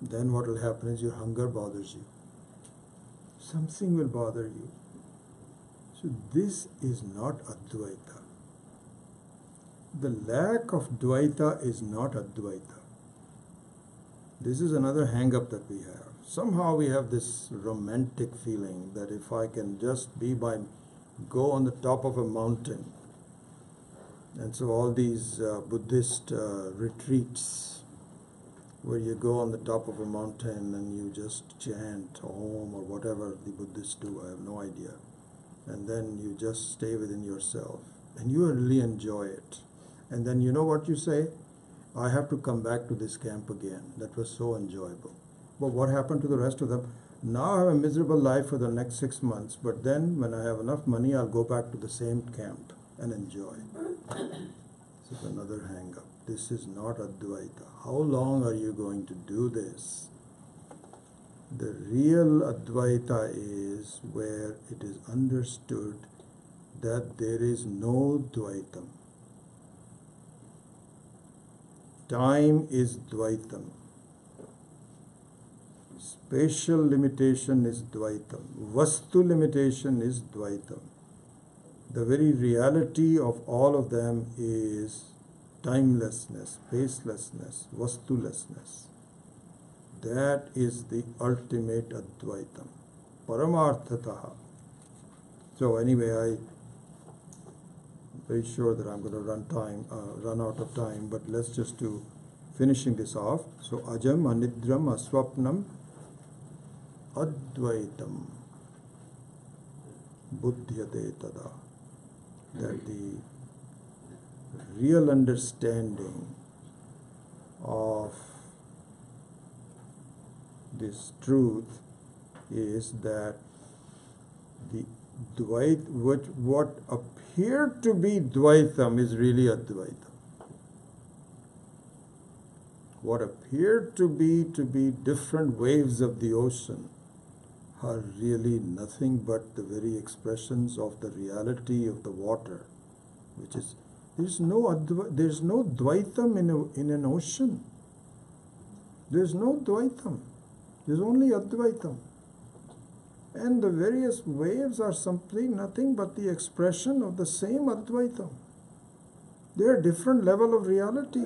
Then what will happen is your hunger bothers you. Something will bother you. So this is not Advaita. The lack of Dvaita is not Advaita. This is another hang-up that we have. Somehow we have this romantic feeling that if I can just go on the top of a mountain. And so all these Buddhist retreats where you go on the top of a mountain and you just chant Om or whatever the Buddhists do, I have no idea. And then you just stay within yourself and you really enjoy it. And then you know what you say? I have to come back to this camp again. That was so enjoyable. But what happened to the rest of them? Now I have a miserable life for the next 6 months, but then when I have enough money, I'll go back to the same camp and enjoy. This is another hang-up. This is not Advaita. How long are you going to do this? The real Advaita is where it is understood that there is no Dvaitam. Time is Dvaitam. Spatial limitation is Dvaitam. Vastu limitation is Dvaitam. The very reality of all of them is timelessness, spacelessness, vastulessness. That is the ultimate Advaitam. Paramarthataha. So anyway, I'm very sure that I'm going to run out of time, but let's just do finishing this off. So Ajam, Anidram, Aswapnam, Advaitam, Buddhyate tada. That the real understanding of this truth is that the what appeared to be Dvaitam is really Advaitam. what appeared to be different waves of the ocean are really nothing but the very expressions of the reality of the water, which is there's no Dvaitam in an ocean. There's no Dvaitam. There's only Advaitam. And the various waves are simply nothing but the expression of the same Advaitam. They are different level of reality.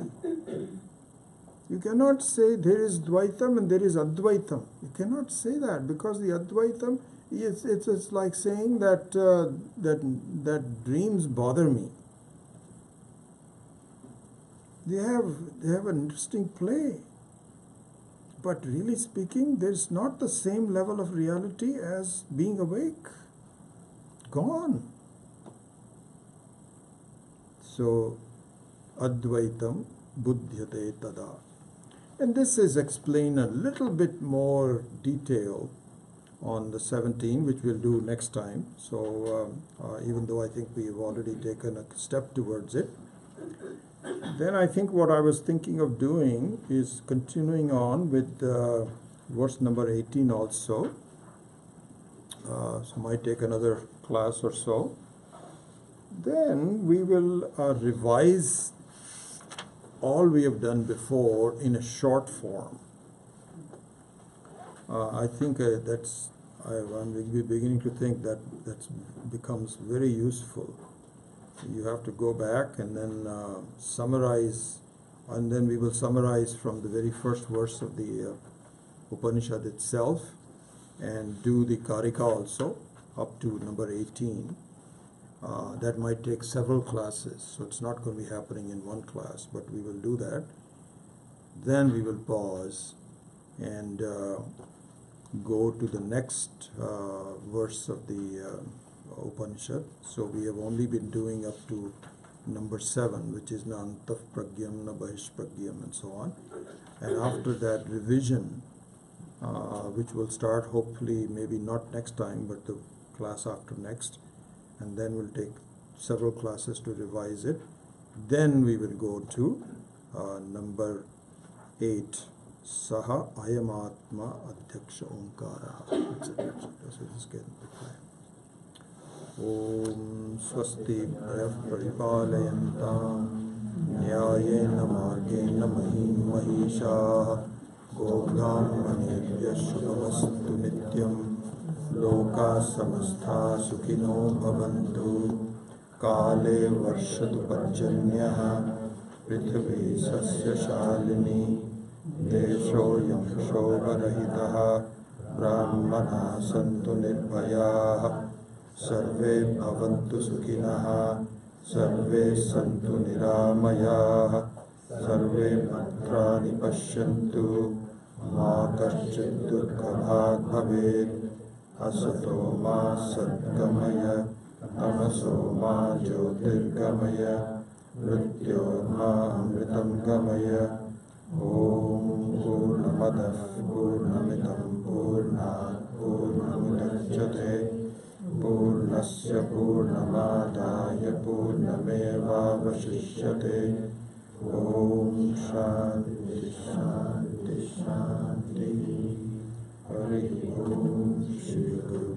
You cannot say there is Dvaitam and there is Advaitam. You cannot say that, because the Advaitam it's like saying that that dreams bother me. They have an interesting play. But really speaking, there's not the same level of reality as being awake. Gone. So, Advaitam buddhyate tada. And this is explained a little bit more detail on the 17, which we'll do next time. So, even though I think we've already taken a step towards it, then I think what I was thinking of doing is continuing on with verse number 18 also. So might take another class or so. Then we will revise all we have done before in a short form. I think I'm beginning to think that becomes very useful. You have to go back and then summarize, and then we will summarize from the very first verse of the Upanishad itself, and do the Karika also up to number 18. That might take several classes, so it's not going to be happening in one class, but we will do that. Then we will pause and go to the next verse of the Upanishad. So we have only been doing up to number 7, which is na antah pragyam, na bahish pragyam, and so on. And after that, revision, which will start hopefully maybe not next time, but the class after next, and then we'll take several classes to revise it. Then we will go to number 8, Saha Ayamatma Adhyaksha Omkara, etc. So this is getting prepared. Om Swasti Paripalayantam Nyayena Margena Mahim Mahisha Gobhyam Manebhya Shubhavastu Nityam Loka Samastha Sukhino Bhavantu Kale Varshatu Parjanyaha Prithvi Sasya Shalini Desho Yam Shobharahitaha Brahmana Santu Nirbhayaha Sarve Bhavantu Sukhinah Sarve Santu Niramayah Sarve Bhadrani Pashyantu Ma Kaschid Dukhabhag Bhavet Asato Ma Sadgamaya Tamaso Ma Jyotirgamaya Mrityo Ma Amritam Gamaya Om Purnamadah Purnamitam Purnat Purnamudachyate Purnasya Purnamadaya Purnamevavashishyate. Om Shanti Shanti Shanti. Hari Om Shri Guru